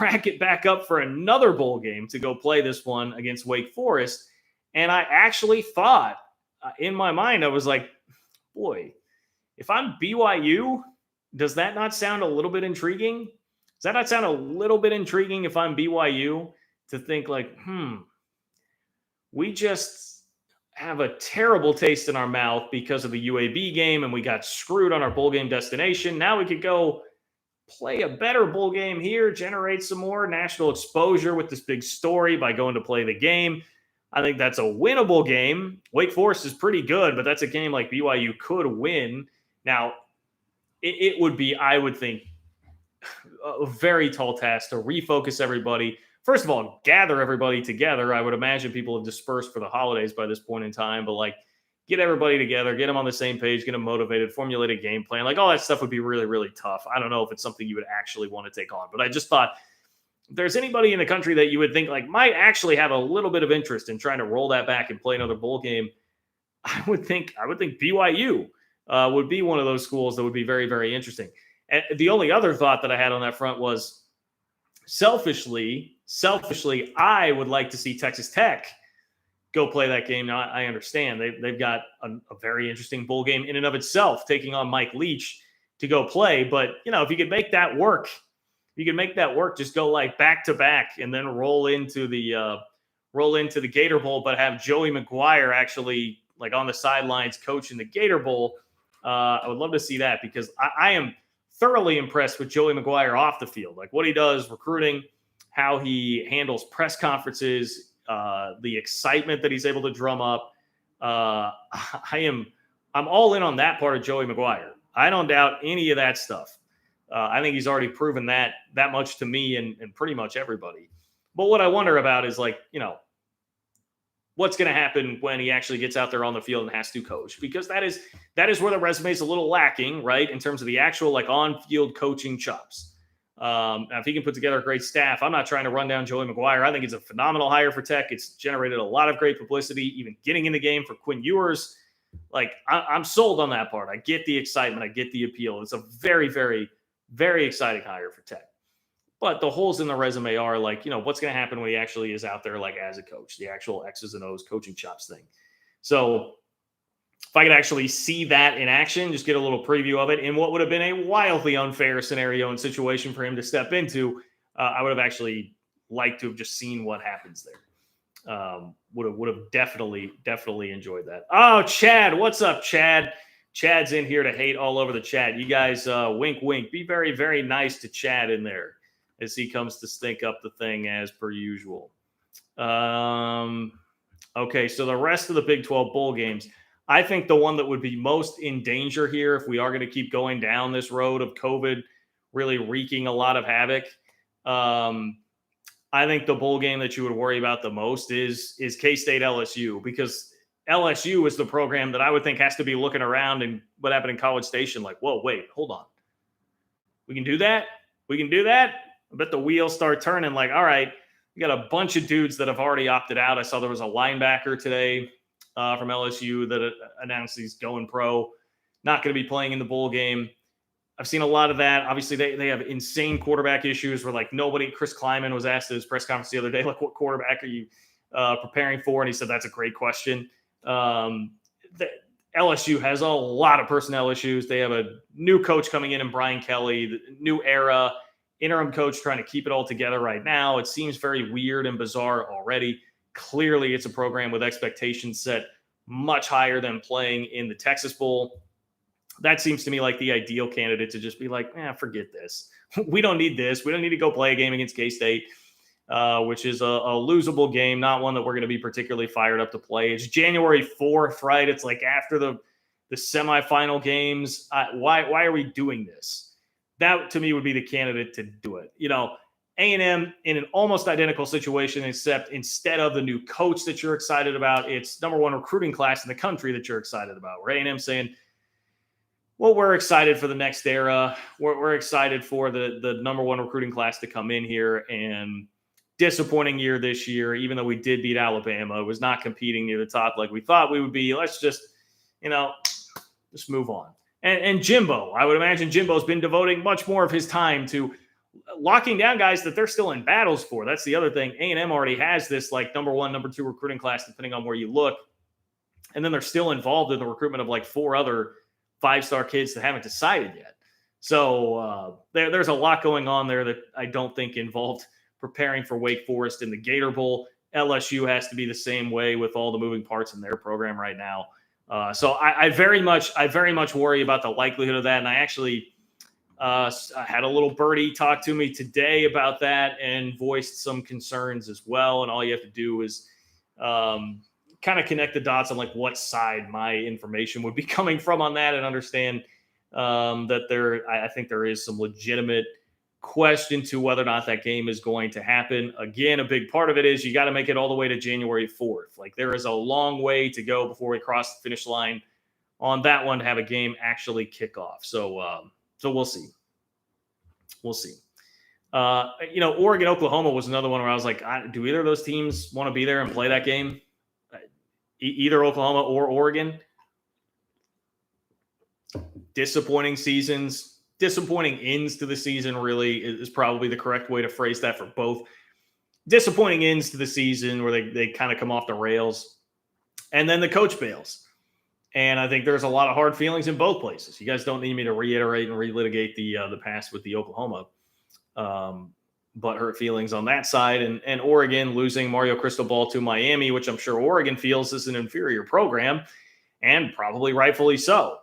rack it back up for another bowl game to go play this one against Wake Forest. And I actually thought in my mind, I was like, boy, if I'm BYU, does that not sound a little bit intriguing? Does that not sound a little bit intriguing if I'm BYU to think like, we just have a terrible taste in our mouth because of the UAB game and we got screwed on our bowl game destination. Now we could go play a better bowl game here, generate some more national exposure with this big story by going to play the game. I think that's a winnable game. Wake Forest is pretty good, but that's a game like BYU could win. Now, it would be, I would think, a very tall task to refocus everybody. First of all, gather everybody together. I would imagine people have dispersed for the holidays by this point in time, but like, get everybody together, get them on the same page, get them motivated, formulate a game plan. Like all that stuff would be really, really tough. I don't know if it's something you would actually want to take on, but I just thought if there's anybody in the country that you would think like might actually have a little bit of interest in trying to roll that back and play another bowl game, I would think BYU would be one of those schools that would be very, very interesting. And the only other thought that I had on that front was selfishly, I would like to see Texas Tech go play that game. Now, I understand they've got a very interesting bowl game in and of itself, taking on Mike Leach to go play. But, if you could make that work, just go like back to back and then roll into the Gator Bowl, but have Joey McGuire actually like on the sidelines coaching the Gator Bowl. I would love to see that because I am thoroughly impressed with Joey McGuire off the field, like what he does recruiting, how he handles press conferences, the excitement that he's able to drum up. I'm all in on that part of Joey McGuire. I don't doubt any of that stuff. I think he's already proven that much to me and pretty much everybody. But what I wonder about is like, what's going to happen when he actually gets out there on the field and has to coach, because that is where the resume is a little lacking, right? In terms of the actual like on-field coaching chops. Now, if he can put together a great staff, I'm not trying to run down Joey McGuire. I think it's a phenomenal hire for Tech. It's generated a lot of great publicity, even getting in the game for Quinn Ewers. Like I'm sold on that part. I get the excitement. I get the appeal. It's a very, very, very exciting hire for Tech. But the holes in the resume are like, what's going to happen when he actually is out there like as a coach, the actual X's and O's coaching chops thing. So if I could actually see that in action, just get a little preview of it in what would have been a wildly unfair scenario and situation for him to step into, I would have actually liked to have just seen what happens there. Would have definitely enjoyed that. Oh, Chad, what's up, Chad? Chad's in here to hate all over the chat. You guys, wink, wink. Be very, very nice to Chad in there as he comes to stink up the thing as per usual. Okay, so the rest of the Big 12 bowl games, I think the one that would be most in danger here if we are going to keep going down this road of COVID really wreaking a lot of havoc, I think the bowl game that you would worry about the most is K-State LSU, because LSU is the program that I would think has to be looking around and what happened in College Station like, whoa, wait, hold on. We can do that? We can do that? I bet the wheels start turning like, all right, we got a bunch of dudes that have already opted out. I saw there was a linebacker today from LSU that announced he's going pro, not going to be playing in the bowl game. I've seen a lot of that. Obviously, they have insane quarterback issues where, like, Chris Kleiman was asked at his press conference the other day, like, what quarterback are you preparing for? And he said, that's a great question. LSU has a lot of personnel issues. They have a new coach coming in Brian Kelly, the new era, interim coach trying to keep it all together right now. It seems very weird and bizarre already. Clearly, it's a program with expectations set much higher than playing in the Texas Bowl. That seems to me like the ideal candidate to just be like, forget this. We don't need this. We don't need to go play a game against K-State, which is a losable game, not one that we're going to be particularly fired up to play. It's January 4th, right? It's like after the semifinal games. Why are we doing this? That, to me, would be the candidate to do it. A&M in an almost identical situation, except instead of the new coach that you're excited about, it's number one recruiting class in the country that you're excited about. Where A&M saying, well, we're excited for the next era. We're excited for the number one recruiting class to come in here. And disappointing year this year, even though we did beat Alabama, it was not competing near the top like we thought we would be. Let's just, just move on. And Jimbo, I would imagine Jimbo's been devoting much more of his time to locking down guys that they're still in battles for. That's the other thing. A&M already has this like number one, number two recruiting class, depending on where you look. And then they're still involved in the recruitment of like 4 other 5-star kids that haven't decided yet. So there's a lot going on there that I don't think involved preparing for Wake Forest in the Gator Bowl. LSU has to be the same way with all the moving parts in their program right now. So I very much worry about the likelihood of that. And I actually I had a little birdie talk to me today about that and voiced some concerns as well. And all you have to do is kind of connect the dots on like what side my information would be coming from on that, and understand that I think there is some legitimate question to whether or not that game is going to happen. Again, a big part of it is you got to make it all the way to January 4th. Like, there is a long way to go before we cross the finish line on that one to have a game actually kick off. So we'll see. Oregon, Oklahoma was another one where I was like, do either of those teams want to be there and play that game? Either Oklahoma or Oregon. Disappointing seasons, disappointing ends to the season really is probably the correct way to phrase that for both. Disappointing ends to the season where they kind of come off the rails, and then the coach bails. And I think there's a lot of hard feelings in both places. You guys don't need me to reiterate and relitigate the past with the Oklahoma but hurt feelings on that side, and Oregon losing Mario Cristobal to Miami, which I'm sure Oregon feels is an inferior program, and probably rightfully so.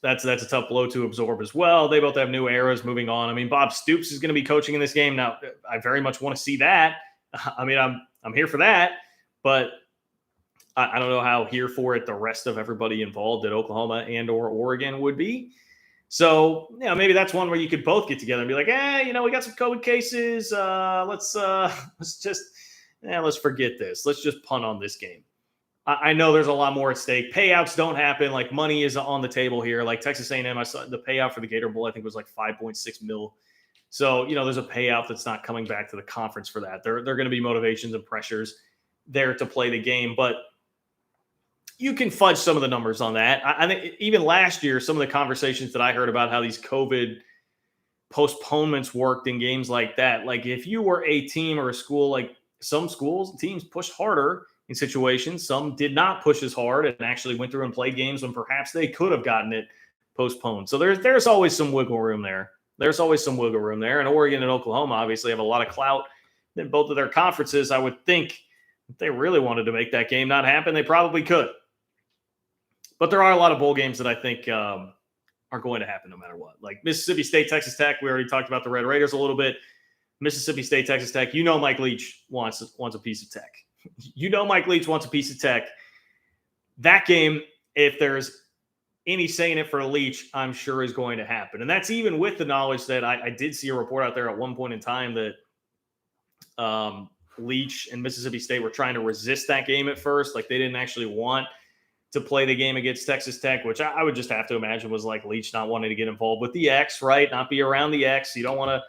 That's a tough blow to absorb as well. They both have new eras moving on. I mean, Bob Stoops is going to be coaching in this game. Now, I very much want to see that. I mean, I'm here for that, but I don't know how here for it the rest of everybody involved at Oklahoma and or Oregon would be. So, maybe that's one where you could both get together and be like, we got some COVID cases. Let's forget this. Let's just punt on this game. I know there's a lot more at stake. Payouts don't happen. Like, money is on the table here. Like Texas A&M, I saw the payout for the Gator Bowl, I think was like $5.6 million. So, there's a payout that's not coming back to the conference for that. There are going to be motivations and pressures there to play the game, but you can fudge some of the numbers on that. I think even last year, some of the conversations that I heard about how these COVID postponements worked in games like that. Like, if you were a team or a school, like some schools, teams pushed harder in situations. Some did not push as hard and actually went through and played games when perhaps they could have gotten it postponed. So there's always some wiggle room there. And Oregon and Oklahoma obviously have a lot of clout in both of their conferences. I would think if they really wanted to make that game not happen, they probably could. But there are a lot of bowl games that I think are going to happen no matter what. Like Mississippi State, Texas Tech. We already talked about the Red Raiders a little bit. Mississippi State, Texas Tech. Mike Leach wants a piece of Tech. Mike Leach wants a piece of Tech. That game, if there's any say in it for Leach, I'm sure is going to happen. And that's even with the knowledge that I did see a report out there at one point in time that Leach and Mississippi State were trying to resist that game at first. Like, they didn't actually want to play the game against Texas Tech, which I would just have to imagine was like Leach not wanting to get involved with the X, right? Not be around the X. You don't want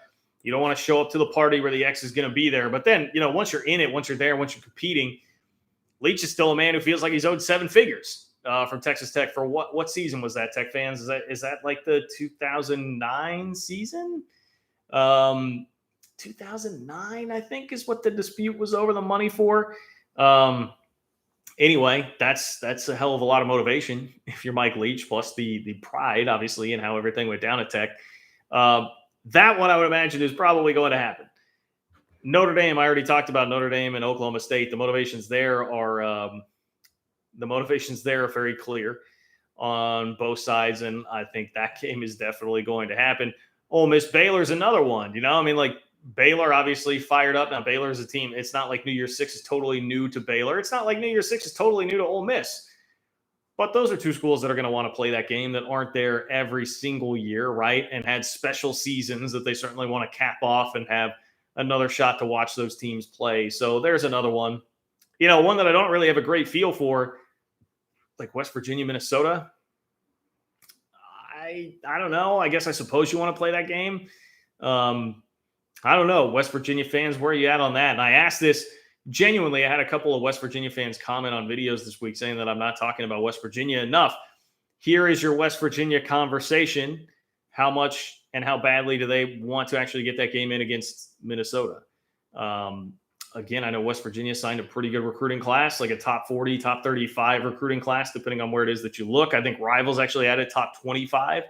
to show up to the party where the X is going to be there. But then, once you're in it, once you're there, once you're competing, Leach is still a man who feels like he's owed 7 figures from Texas Tech for what season was that, Tech fans? Is that like the 2009 season? 2009, I think, is what the dispute was over the money for. Anyway, that's a hell of a lot of motivation if you're Mike Leach, plus the pride, obviously, and how everything went down at Tech. That one I would imagine is probably going to happen. Notre Dame, I already talked about Notre Dame and Oklahoma State. The motivations there are The motivations there are very clear on both sides, and I think that game is definitely going to happen. Ole Miss Baylor's another one. I mean, like Baylor obviously fired up. Now Baylor is a team. It's not like New Year's Six is totally new to Baylor. It's not like New Year's Six is totally new to Ole Miss. But those are two schools that are going to want to play that game that aren't there every single year, right? And had special seasons that they certainly want to cap off and have another shot to watch those teams play. So there's another one. One that I don't really have a great feel for, like West Virginia, Minnesota. I don't know. I guess I suppose you want to play that game. I don't know. West Virginia fans, where are you at on that? And I asked this genuinely. I had a couple of West Virginia fans comment on videos this week saying that I'm not talking about West Virginia enough. Here is your West Virginia conversation. How much and how badly do they want to actually get that game in against Minnesota? Again, I know West Virginia signed a pretty good recruiting class, like a top 40, top 35 recruiting class, depending on where it is that you look. I think Rivals actually added top 25,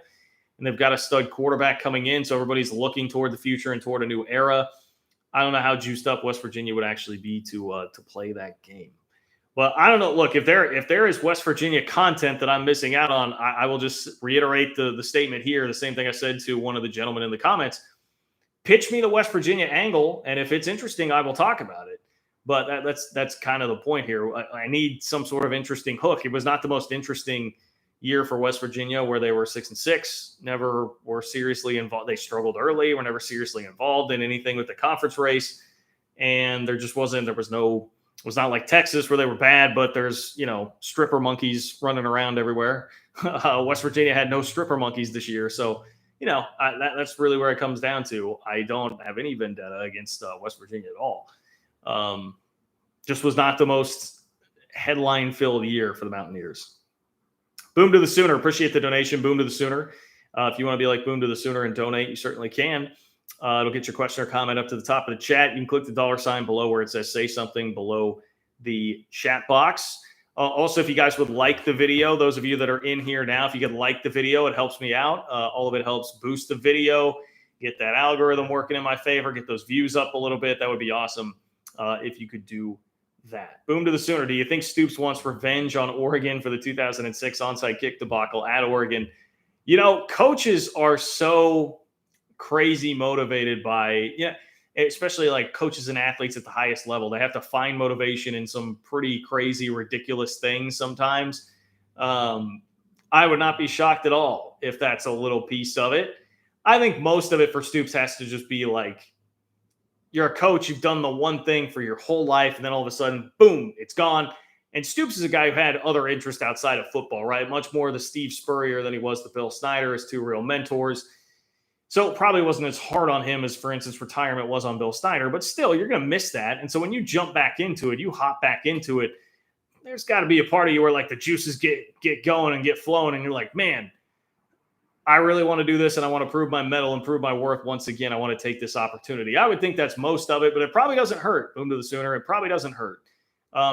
and they've got a stud quarterback coming in, so everybody's looking toward the future and toward a new era. I don't know how juiced up West Virginia would actually be to play that game. But I don't know. Look, if there is West Virginia content that I'm missing out on, I will just reiterate the statement here, the same thing I said to one of the gentlemen in the comments. Pitch me the West Virginia angle, and if it's interesting, I will talk about it. But that's kind of the point here. I need some sort of interesting hook. It was not the most interesting year for West Virginia, where they were 6-6, never were seriously involved. They struggled early, were never seriously involved in anything with the conference race, and there just wasn't. It was not like Texas where they were bad, but there's stripper monkeys running around everywhere. West Virginia had no stripper monkeys this year, so. That's really where it comes down to. I don't have any vendetta against West Virginia at all. Just was not the most headline-filled year for the Mountaineers. Boom to the Sooner. Appreciate the donation. Boom to the Sooner. If you want to be like Boom to the Sooner and donate, you certainly can. It'll get your question or comment up to the top of the chat. You can click the $ below where it says say something below the chat box. Also, if you guys would like the video, those of you that are in here now, if you could like the video, it helps me out. All of it helps boost the video, get that algorithm working in my favor, get those views up a little bit. That would be awesome if you could do that. Boom to the Sooner. Do you think Stoops wants revenge on Oregon for the 2006 onside kick debacle at Oregon? Coaches are so crazy motivated by especially like coaches and athletes at the highest level. They have to find motivation in some pretty crazy, ridiculous things sometimes. I would not be shocked at all if that's a little piece of it. I think most of it for Stoops has to just be like, you're a coach, you've done the one thing for your whole life, and then all of a sudden, boom, it's gone. And Stoops is a guy who had other interests outside of football, right? Much more the Steve Spurrier than he was the Bill Snyder, his two real mentors. So it probably wasn't as hard on him as, for instance, retirement was on Bill Snyder, but still, you're going to miss that. And so when you jump back into it, you hop back into it, there's got to be a part of you where like the juices get going and get flowing, and you're like, man, I really want to do this, and I want to prove my mettle and prove my worth once again. I want to take this opportunity. I would think that's most of it, but it probably doesn't hurt. Boom to the Sooner. It probably doesn't hurt.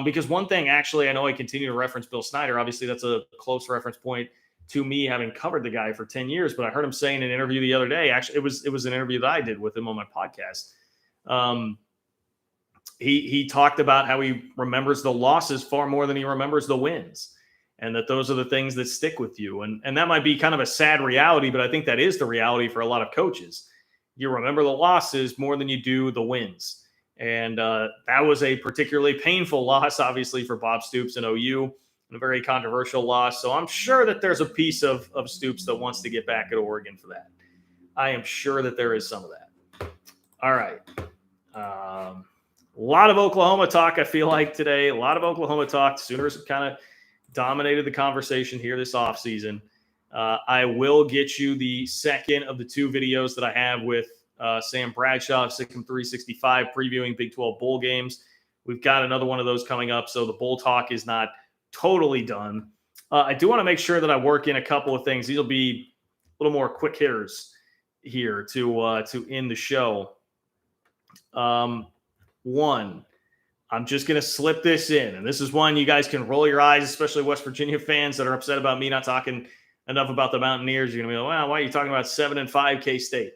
Because one thing, actually, I know I continue to reference Bill Snyder. Obviously, that's a close reference point to me having covered the guy for 10 years, but I heard him say in an interview the other day, actually, it was an interview that I did with him on my podcast. He talked about how he remembers the losses far more than he remembers the wins, and that those are the things that stick with you. And that might be kind of a sad reality, but I think that is the reality for a lot of coaches. You remember the losses more than you do the wins. And that was a particularly painful loss, obviously, for Bob Stoops and OU. A very controversial loss. So I'm sure that there's a piece of Stoops that wants to get back at Oregon for that. I am sure that there is some of that. All right. A lot of Oklahoma talk, I feel like, today. A lot of Oklahoma talk. Sooners have kind of dominated the conversation here this offseason. I will get you the second of the two videos that I have with Sam Bradshaw of Sikkim 365 previewing Big 12 bowl games. We've got another one of those coming up, so the bowl talk is not totally done. I do want to make sure that I work in a couple of things. These will be a little more quick hitters here to end the show. One, I'm just going to slip this in, and this is one you guys can roll your eyes, especially West Virginia fans that are upset about me not talking enough about the Mountaineers. You're going to be like, wow, why are you talking about 7-5 K-State?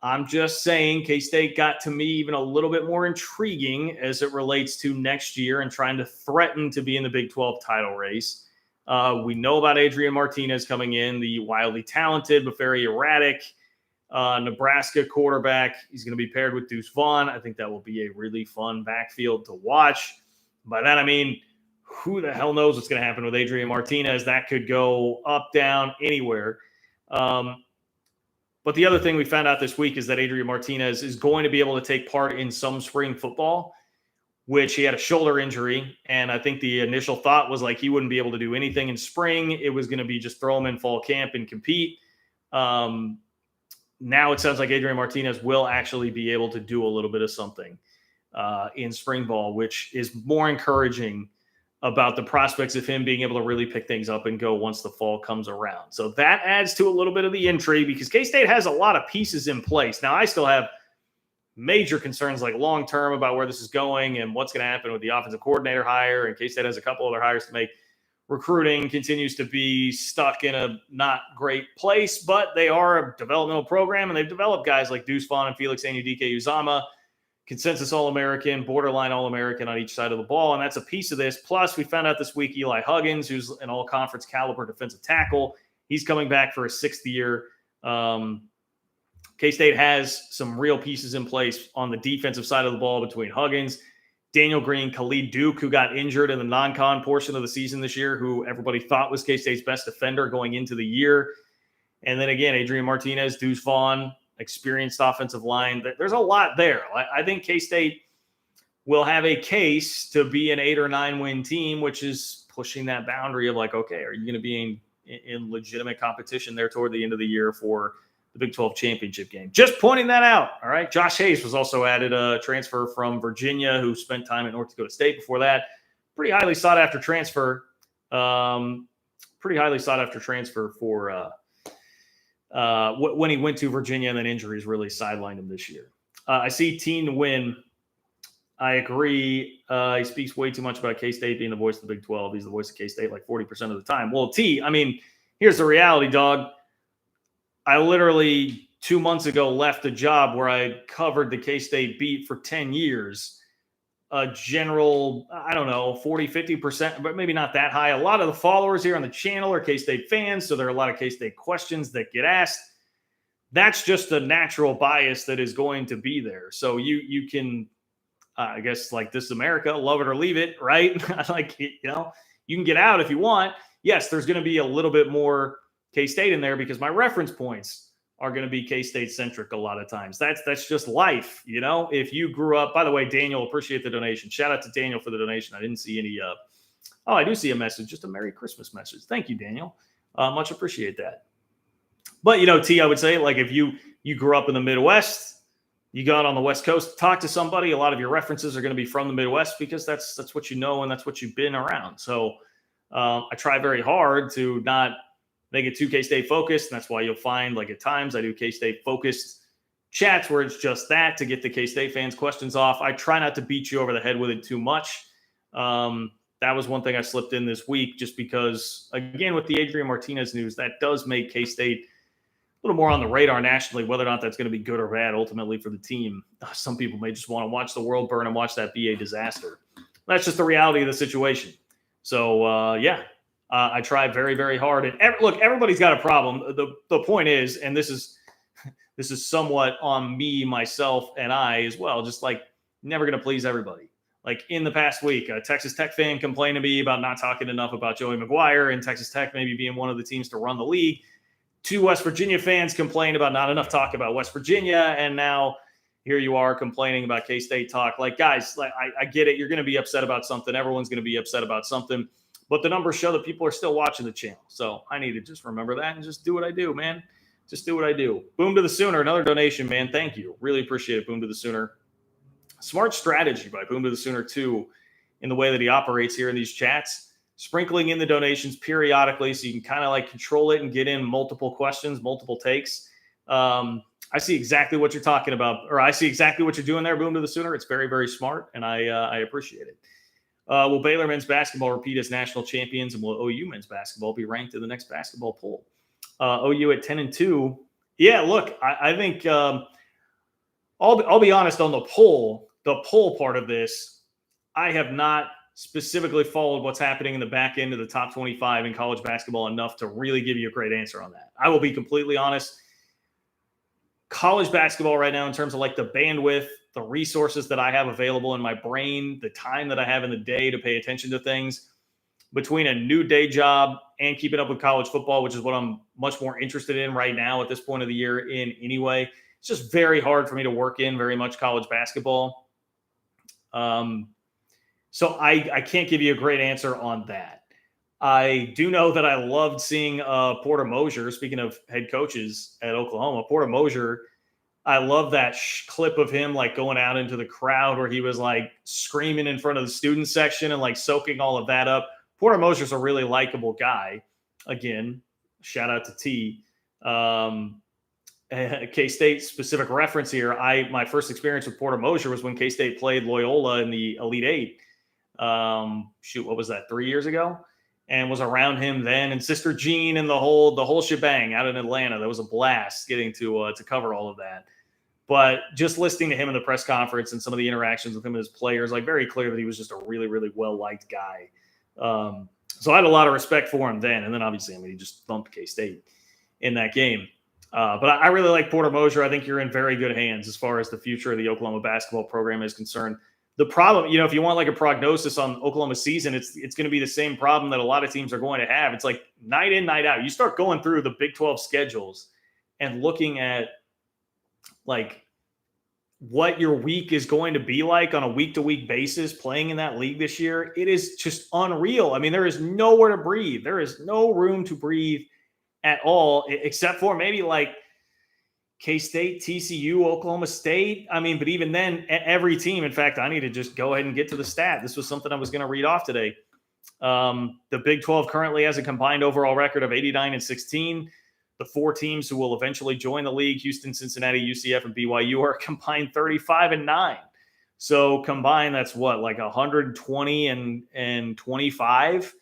I'm just saying K-State got to me even a little bit more intriguing as it relates to next year and trying to threaten to be in the Big 12 title race. We know about Adrian Martinez coming in, the wildly talented but very erratic Nebraska quarterback. He's going to be paired with Deuce Vaughn. I think that will be a really fun backfield to watch. By that, I mean, who the hell knows what's going to happen with Adrian Martinez? That could go up, down, anywhere. But the other thing we found out this week is that Adrian Martinez is going to be able to take part in some spring football, which he had a shoulder injury. And I think the initial thought was like he wouldn't be able to do anything in spring. It was going to be just throw him in fall camp and compete. Now it sounds like Adrian Martinez will actually be able to do a little bit of something in spring ball, which is more encouraging about the prospects of him being able to really pick things up and go once the fall comes around. So that adds to a little bit of the intrigue because K-State has a lot of pieces in place. Now, I still have major concerns like long-term about where this is going and what's going to happen with the offensive coordinator hire. And K-State has a couple other hires to make. Recruiting continues to be stuck in a not great place, but they are a developmental program, and they've developed guys like Deuce Vaughn and Felix Anudike-Uzama, consensus All-American, borderline All-American on each side of the ball, and that's a piece of this. Plus, we found out this week Eli Huggins, who's an all-conference caliber defensive tackle, he's coming back for his 6th year. K-State has some real pieces in place on the defensive side of the ball between Huggins, Daniel Green, Khalid Duke, who got injured in the non-con portion of the season this year, who everybody thought was K-State's best defender going into the year. And then again, Adrian Martinez, Deuce Vaughn, experienced offensive line. There's a lot there. I think K-State will have a case to be an 8 or 9 win team, which is pushing that boundary of like, okay, are you going to be in legitimate competition there toward the end of the year for the Big 12 championship game? Just pointing that out. All right. Josh Hayes was also added, a transfer from Virginia who spent time at North Dakota State before that. Pretty highly sought after transfer. For when he went to Virginia, and then injuries really sidelined him this year. I see Teen to win. I agree. He speaks way too much about K-State being the voice of the Big 12. He's the voice of K-State like 40% of the time. Well, T, I mean, here's the reality, dog. I literally 2 months ago left a job where I covered the K-State beat for 10 years. A general, I don't know, 40, 50%, but maybe not that high. A lot of the followers here on the channel are K-State fans, so there are a lot of K-State questions that get asked. That's just a natural bias that is going to be there. So you can, I guess, like, this is America, love it or leave it, right? Like, you know, you can get out if you want. Yes, there's going to be a little bit more K-State in there because my reference points are going to be K-State centric a lot of times. That's just life, you know. If you grew up, by the way, Daniel, appreciate the donation. Shout out to Daniel for the donation. I didn't see any. I do see a message, just a Merry Christmas message. Thank you, Daniel. Much appreciate that. But you know, T, I would say, like, if you grew up in the Midwest, you got on the West Coast, talk to somebody. A lot of your references are going to be from the Midwest because that's what you know and that's what you've been around. So I try very hard to not make it too K-State focused. And that's why you'll find, like, at times I do K-State focused chats where it's just that to get the K-State fans' questions off. I try not to beat you over the head with it too much. That was one thing I slipped in this week just because, again, with the Adrian Martinez news, that does make K-State a little more on the radar nationally, whether or not that's going to be good or bad ultimately for the team. Some people may just want to watch the world burn and watch that be a disaster. That's just the reality of the situation. So, I try very, very hard. And look, everybody's got a problem. The point is, and this is somewhat on me, myself, and I as well, just like never going to please everybody. Like in the past week, a Texas Tech fan complained to me about not talking enough about Joey McGuire and Texas Tech maybe being one of the teams to run the league. 2 West Virginia fans complained about not enough talk about West Virginia. And now here you are complaining about K-State talk. Like, guys, like, I get it. You're going to be upset about something. Everyone's going to be upset about something. But the numbers show that people are still watching the channel. So I need to just remember that and just do what I do, man. Just do what I do. Boom to the Sooner. Another donation, man. Thank you. Really appreciate it. Boom to the Sooner. Smart strategy by Boom to the Sooner, too, in the way that he operates here in these chats. Sprinkling in the donations periodically so you can kind of like control it and get in multiple questions, multiple takes. I see exactly what you're talking about, or I see exactly what you're doing there, Boom to the Sooner. It's very, very smart, and I appreciate it. Will Baylor men's basketball repeat as national champions, and will OU men's basketball be ranked in the next basketball poll? OU at 10-2. Yeah, look, I think I'll be honest on the poll part of this. I have not specifically followed what's happening in the back end of the top 25 in college basketball enough to really give you a great answer on that. I will be completely honest. College basketball right now, in terms of like the bandwidth, the resources that I have available in my brain, the time that I have in the day to pay attention to things, between a new day job and keeping up with college football, which is what I'm much more interested in right now at this point of the year in anyway, it's just very hard for me to work in very much college basketball. So I can't give you a great answer on that. I do know that I loved seeing Porter Moser, speaking of head coaches at Oklahoma, Porter Moser, I love that clip of him like going out into the crowd where he was like screaming in front of the student section and like soaking all of that up. Porter Moser's a really likable guy. Again, shout out to T. K-State specific reference here. My first experience with Porter Moser was when K-State played Loyola in the Elite Eight. What was that, 3 years ago? And was around him then, and Sister Jean and the whole shebang out in Atlanta. That was a blast getting to cover all of that. But just listening to him in the press conference and some of the interactions with him and his players, like very clear that he was just a really, really well-liked guy. So I had a lot of respect for him then. And then obviously, he just thumped K-State in that game. But I really like Porter Moser. I think you're in very good hands as far as the future of the Oklahoma basketball program is concerned. The problem, if you want like a prognosis on Oklahoma's season, it's going to be the same problem that a lot of teams are going to have. It's like night in, night out. You start going through the Big 12 schedules and looking at like what your week is going to be like on a week-to-week basis playing in that league this year. It is just unreal. I mean, there is nowhere to breathe. There is no room to breathe at all, except for maybe like K-State, TCU, Oklahoma State. I mean, but even then, every team, in fact, I need to just go ahead and get to the stat. This was something I was going to read off today. The Big 12 currently has a combined overall record of 89-16. The four teams who will eventually join the league, Houston, Cincinnati, UCF, and BYU, are combined 35-9. So combined, that's what, like 120 and 25?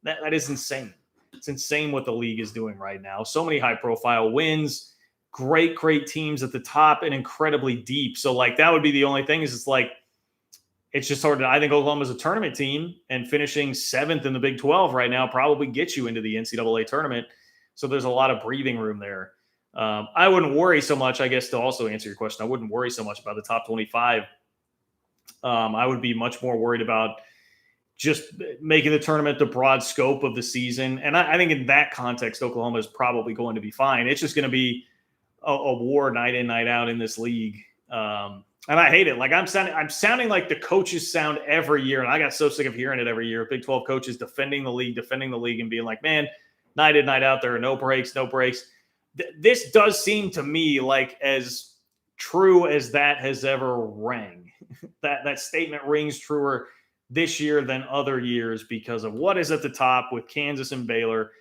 That is insane. It's insane what the league is doing right now. So many high-profile wins, great teams at the top, and incredibly deep. So, like, that would be the only thing is it's just hard to – I think Oklahoma's a tournament team, and finishing 7th in the Big 12 right now probably gets you into the NCAA tournament. So there's a lot of breathing room there. I wouldn't worry so much, I guess, to also answer your question. I wouldn't worry so much about the top 25. I would be much more worried about just making the tournament the broad scope of the season. And I think in that context, Oklahoma is probably going to be fine. It's just going to be a war night in, night out in this league. And I hate it. Like I'm sounding like the coaches sound every year. And I got so sick of hearing it every year. Big 12 coaches defending the league and being like, man, night in, night out, there are no breaks. This does seem to me like as true as that has ever rang. that statement rings truer this year than other years because of what is at the top with Kansas and Baylor,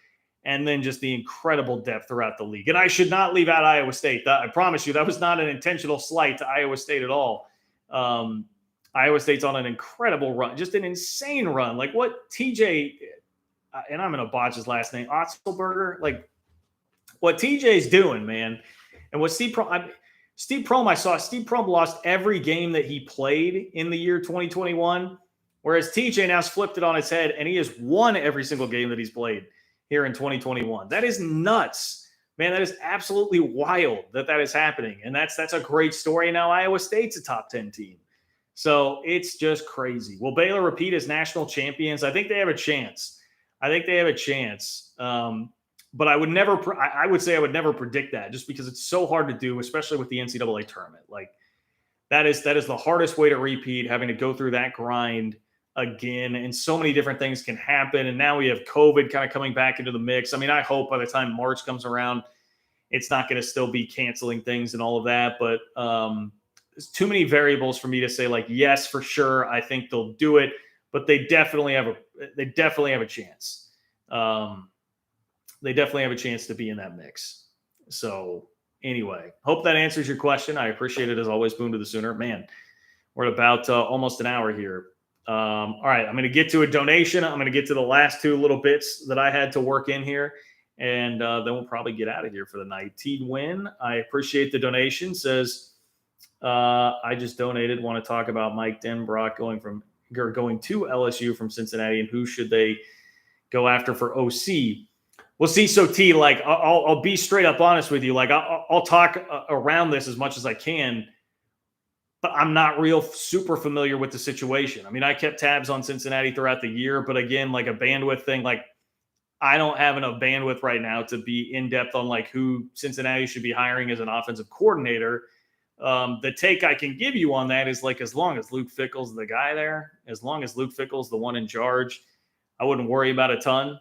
and then just the incredible depth throughout the league. And I should not leave out Iowa State. I promise you, that was not an intentional slight to Iowa State at all. Iowa State's on an incredible run, just an insane run. Like what TJ, and I'm going to botch his last name, Otzelberger, like what TJ's doing, man. And what Steve Prohm, I saw Steve Prohm lost every game that he played in the year 2021, whereas TJ now's flipped it on its head, and he has won every single game that he's played here in 2021. That is nuts, man. That is absolutely wild that is happening. And that's a great story. Now Iowa State's a top 10 team. So it's just crazy. Will Baylor repeat as national champions? I think they have a chance. But I would say I would never predict that just because it's so hard to do, especially with the NCAA tournament. Like that is the hardest way to repeat, having to go through that grind again. And so many different things can happen. And now we have COVID kind of coming back into the mix. I mean, I hope by the time March comes around, it's not going to still be canceling things and all of that. But there's too many variables for me to say like, yes, for sure. I think they'll do it. But they definitely have a chance. They definitely have a chance to be in that mix. So anyway, hope that answers your question. I appreciate it as always. Boom to the Sooner. Man, we're at about almost an hour here. All right, I'm going to get to a donation. I'm going to get to the last two little bits that I had to work in here. And then we'll probably get out of here for the night. T Win, I appreciate the donation, says, I just donated. Want to talk about Mike Denbrock going to LSU from Cincinnati, and who should they go after for OC? Well, see, so T, like I'll be straight up honest with you. Like I'll talk around this as much as I can, but I'm not real super familiar with the situation. I mean, I kept tabs on Cincinnati throughout the year, but again, like a bandwidth thing, like I don't have enough bandwidth right now to be in depth on like who Cincinnati should be hiring as an offensive coordinator. The take I can give you on that is like, as long as Luke Fickell's the guy there, as long as Luke Fickell's the one in charge, I wouldn't worry about a ton.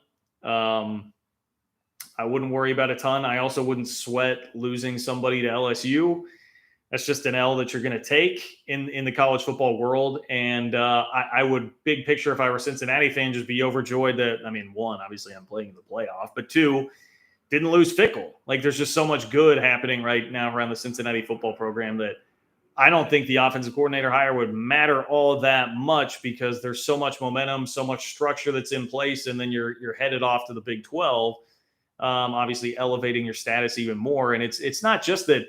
I wouldn't worry about a ton. I also wouldn't sweat losing somebody to LSU. That's just an L that you're going to take in the college football world. And I would, big picture, if I were a Cincinnati fan, just be overjoyed that, I mean, one, obviously I'm playing in the playoff, but two, didn't lose Fickell. Like, there's just so much good happening right now around the Cincinnati football program that I don't think the offensive coordinator hire would matter all that much, because there's so much momentum, so much structure that's in place, and then you're headed off to the Big 12, obviously elevating your status even more. And it's not just that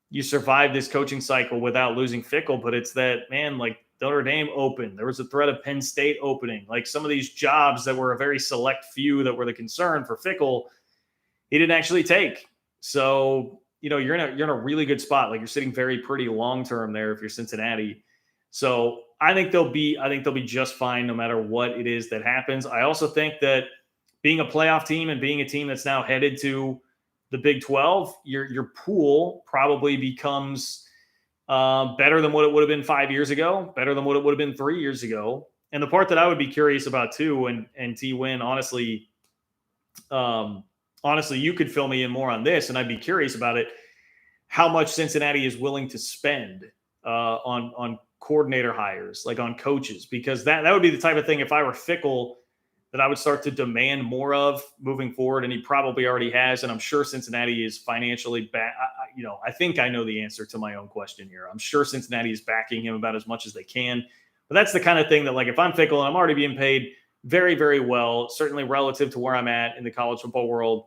you survived this coaching cycle without losing Fickell, but it's that, man, like Notre Dame opened. There was a threat of Penn State opening. Like some of these jobs that were a very select few that were the concern for Fickell, he didn't actually take. So, you know, you're in a really good spot. Like, you're sitting very pretty long-term there if you're Cincinnati. So I think they'll be just fine no matter what it is that happens. I also think that being a playoff team and being a team that's now headed to the Big 12, your pool probably becomes better than what it would have been 5 years ago, better than what it would have been 3 years ago. And the part that I would be curious about too, and T-Win, honestly, you could fill me in more on this, and I'd be curious about it, how much Cincinnati is willing to spend on coordinator hires, like on coaches, because that would be the type of thing, if I were Fickell, that I would start to demand more of moving forward. And he probably already has. And I'm sure Cincinnati is financially back. I think I know the answer to my own question here. I'm sure Cincinnati is backing him about as much as they can. But that's the kind of thing that, like, if I'm Fickell and I'm already being paid very, very well, certainly relative to where I'm at in the college football world,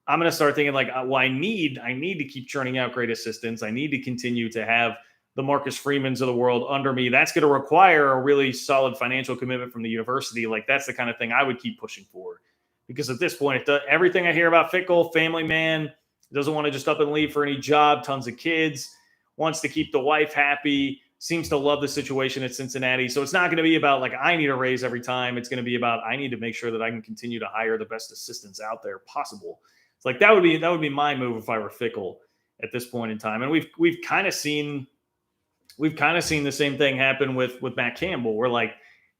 I'm going to start thinking like, well, I need to keep churning out great assistants. I need to continue to have the Marcus Freemans of the world under me. That's going to require a really solid financial commitment from the university. Like, that's the kind of thing I would keep pushing for, because at this point, everything I hear about Fickell, family man, doesn't want to just up and leave for any job, tons of kids, wants to keep the wife happy, seems to love the situation at Cincinnati. So it's not going to be about like, I need a raise every time. It's going to be about, I need to make sure that I can continue to hire the best assistants out there possible. It's like, that would be my move if I were Fickell at this point in time. And we've kind of seen the same thing happen with Matt Campbell, where like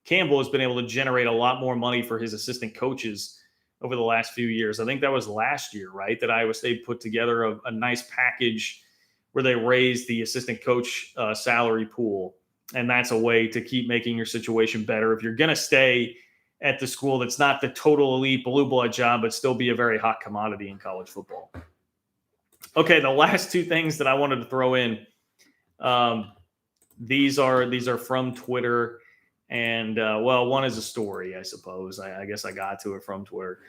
Campbell has been able to generate a lot more money for his assistant coaches over the last few years. I think that was last year, right? That Iowa State put together a nice package where they raised the assistant coach salary pool. And that's a way to keep making your situation better if you're going to stay at the school that's not the total elite blue blood job, but still be a very hot commodity in college football. Okay, the last two things that I wanted to throw in, these are from Twitter, and one is a story, I suppose. I guess I got to it from Twitter.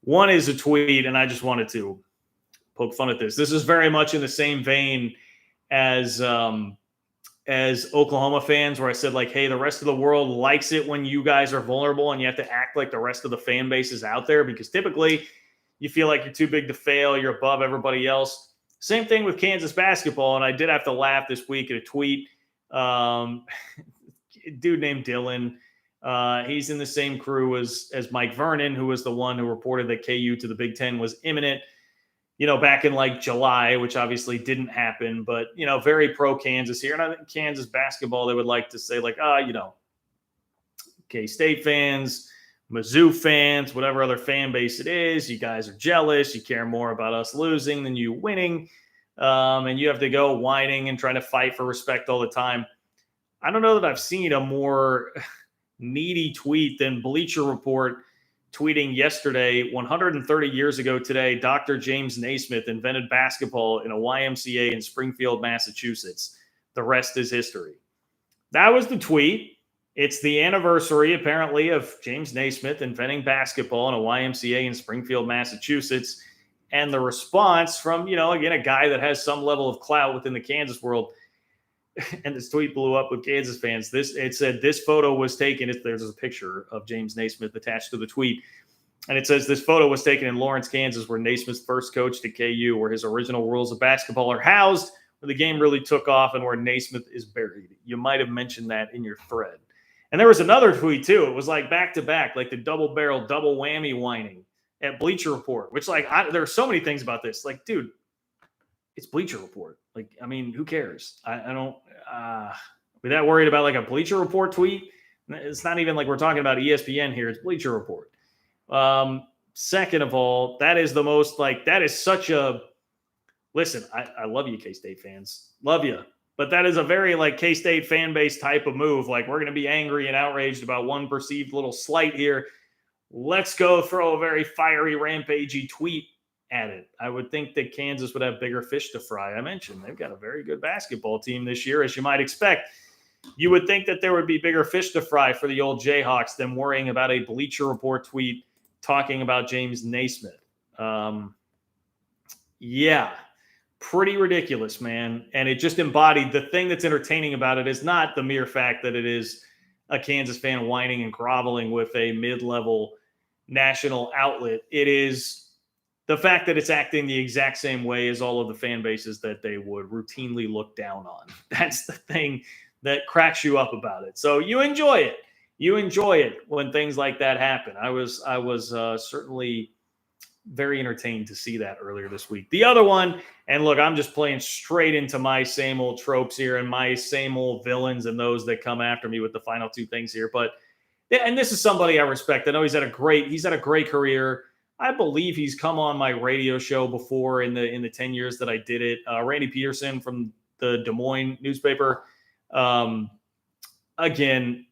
One is a tweet, and I just wanted to poke fun at this. This is very much in the same vein as Oklahoma fans, where I said, like, hey, the rest of the world likes it when you guys are vulnerable and you have to act like the rest of the fan base is out there, because typically you feel like you're too big to fail, you're above everybody else. Same thing with Kansas basketball, and I did have to laugh this week at a tweet. Dude named Dylan. He's in the same crew as Mike Vernon, who was the one who reported that KU to the Big Ten was imminent, back in like July, which obviously didn't happen, but, very pro Kansas here. And I think Kansas basketball, they would like to say like, K-State fans, Mizzou fans, whatever other fan base it is, you guys are jealous. You care more about us losing than you winning. And you have to go whining and trying to fight for respect all the time. I don't know that I've seen a more needy tweet than Bleacher Report tweeting yesterday, 130 years ago today, Dr. James Naismith invented basketball in a YMCA in Springfield, Massachusetts. The rest is history. That was the tweet. It's the anniversary, apparently, of James Naismith inventing basketball in a YMCA in Springfield, Massachusetts. And the response from, again, a guy that has some level of clout within the Kansas world, and this tweet blew up with Kansas fans. It said this photo was taken. There's a picture of James Naismith attached to the tweet. And it says this photo was taken in Lawrence, Kansas, where Naismith first coached at KU, where his original rules of basketball are housed, where the game really took off, and where Naismith is buried. You might have mentioned that in your thread. And there was another tweet, too. It was like back-to-back, like the double-barrel, double whammy whining at Bleacher Report, which, there are so many things about this. Like, dude, it's Bleacher Report. Like, I mean, who cares? I don't be that worried about, like, a Bleacher Report tweet. It's not even like we're talking about ESPN here. It's Bleacher Report. Second of all, that is the most, that is such a – listen, I love you, K-State fans. Love you. But that is a very, K-State fan base type of move. Like, we're going to be angry and outraged about one perceived little slight here. Let's go throw a very fiery, rampagey tweet at it. I would think that Kansas would have bigger fish to fry. I mentioned they've got a very good basketball team this year, as you might expect. You would think that there would be bigger fish to fry for the old Jayhawks than worrying about a Bleacher Report tweet talking about James Naismith. Yeah, pretty ridiculous, man. And it just embodied the thing that's entertaining about it is not the mere fact that it is a Kansas fan whining and groveling with a mid-level national outlet. It is the fact that it's acting the exact same way as all of the fan bases that they would routinely look down on. That's the thing that cracks you up about it. So you enjoy it. You enjoy it when things like that happen. I was certainly very entertained to see that earlier this week. The other one, and look, I'm just playing straight into my same old tropes here and my same old villains and those that come after me with the final two things here. But, and this is somebody I respect. I know he's had a great career. I believe he's come on my radio show before in the 10 years that I did it. Randy Peterson from the Des Moines newspaper. Again,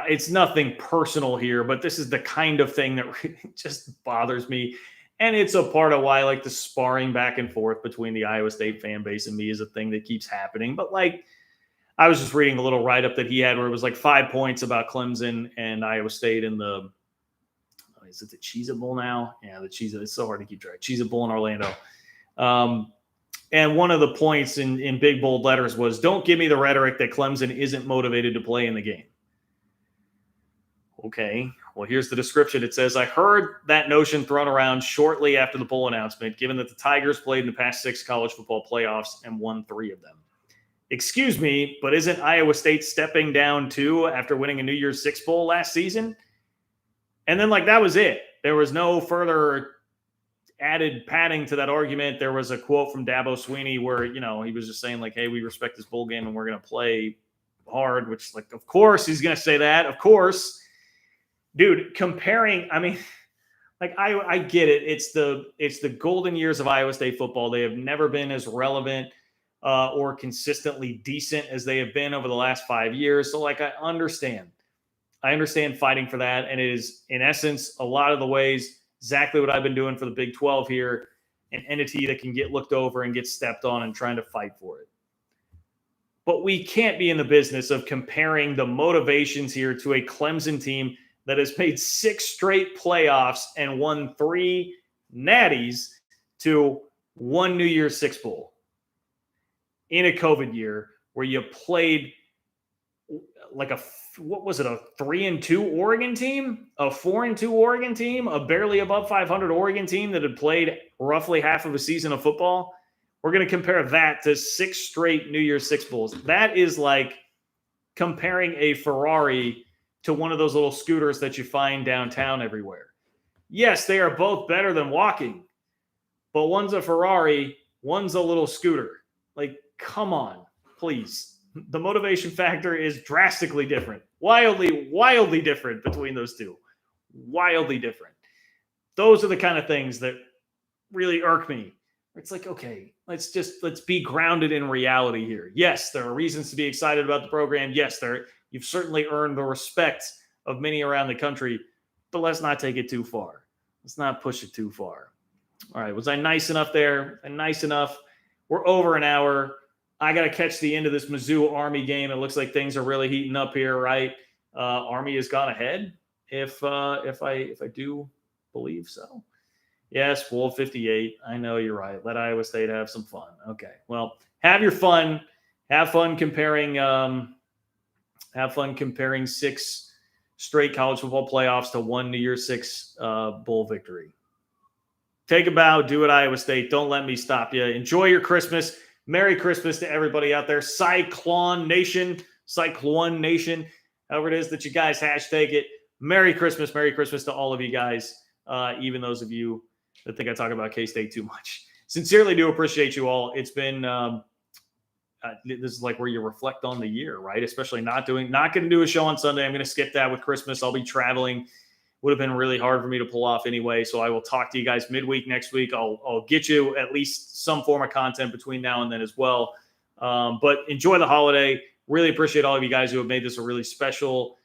it's nothing personal here, but this is the kind of thing that really just bothers me. And it's a part of why, the sparring back and forth between the Iowa State fan base and me is a thing that keeps happening. But, I was just reading a little write-up that he had where it was 5 points about Clemson and Iowa State in the is it the Cheez-It Bowl now? Yeah, the Cheez-It. It's so hard to keep track. Cheez-It Bowl in Orlando. And one of the points in big bold letters was, don't give me the rhetoric that Clemson isn't motivated to play in the game. Okay, well, here's the description. It says, I heard that notion thrown around shortly after the bowl announcement, given that the Tigers played in the past 6 college football playoffs and won 3 of them. Excuse me, but isn't Iowa State stepping down too after winning a New Year's Six bowl last season? And then, that was it. There was no further added padding to that argument. There was a quote from Dabo Swinney where, he was just saying, hey, we respect this bowl game and we're going to play hard, which, of course he's going to say that. Of course. Dude, comparing, I get it. It's the golden years of Iowa State football. They have never been as relevant or consistently decent as they have been over the last 5 years. So, I understand. I understand fighting for that. And it is, in essence, a lot of the ways exactly what I've been doing for the Big 12 here, an entity that can get looked over and get stepped on and trying to fight for it. But we can't be in the business of comparing the motivations here to a Clemson team that has made 6 straight playoffs and won 3 natties to 1 New Year's Six bowl in a COVID year where you played a 3-2 Oregon team, a 4-2 Oregon team, a barely above 500 Oregon team that had played roughly half of a season of football. We're going to compare that to 6 straight New Year's Six bowls. That is like comparing a Ferrari to one of those little scooters that you find downtown everywhere. Yes, they are both better than walking, but one's a Ferrari, one's a little scooter. Come on, please. The motivation factor is drastically different. Wildly different between those two. Wildly different. Those are the kind of things that really irk me. It's okay, let's be grounded in reality here. Yes, there are reasons to be excited about the program. Yes, you've certainly earned the respect of many around the country, but let's not take it too far. Let's not push it too far. All right, was I nice enough there? Nice enough? We're over an hour. I got to catch the end of this Mizzou Army game. It looks like things are really heating up here, right? Army has gone ahead, if I do believe so. Yes, Wolf 58. I know you're right. Let Iowa State have some fun. Okay. Well, have your fun. Have fun comparing. Have fun comparing 6 straight college football playoffs to one New Year's Six bowl victory. Take a bow. Do it, Iowa State. Don't let me stop you. Enjoy your Christmas. Merry Christmas to everybody out there. Cyclone Nation. However it is that you guys hashtag it. Merry Christmas to all of you guys, even those of you that think I talk about K-State too much. Sincerely do appreciate you all. It's been this is like where you reflect on the year, right? Especially not going to do a show on Sunday. I'm going to skip that with Christmas. I'll be traveling. Would have been really hard for me to pull off anyway. So I will talk to you guys midweek next week. I'll get you at least some form of content between now and then as well. But enjoy the holiday. Really appreciate all of you guys who have made this a really special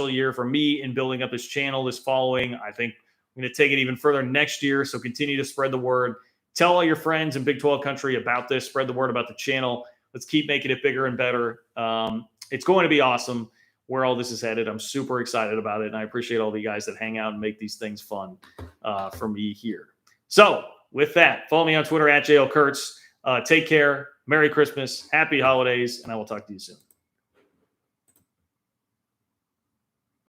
year for me in building up this channel, this following. I think I'm going to take it even further next year. So continue to spread the word. Tell all your friends in Big 12 country about this. Spread the word about the channel. Let's keep making it bigger and better. It's going to be awesome where all this is headed. I'm super excited about it, and I appreciate all the guys that hang out and make these things fun for me here. So with that, follow me on Twitter @JLKurtz. Take care. Merry Christmas. Happy holidays, and I will talk to you soon.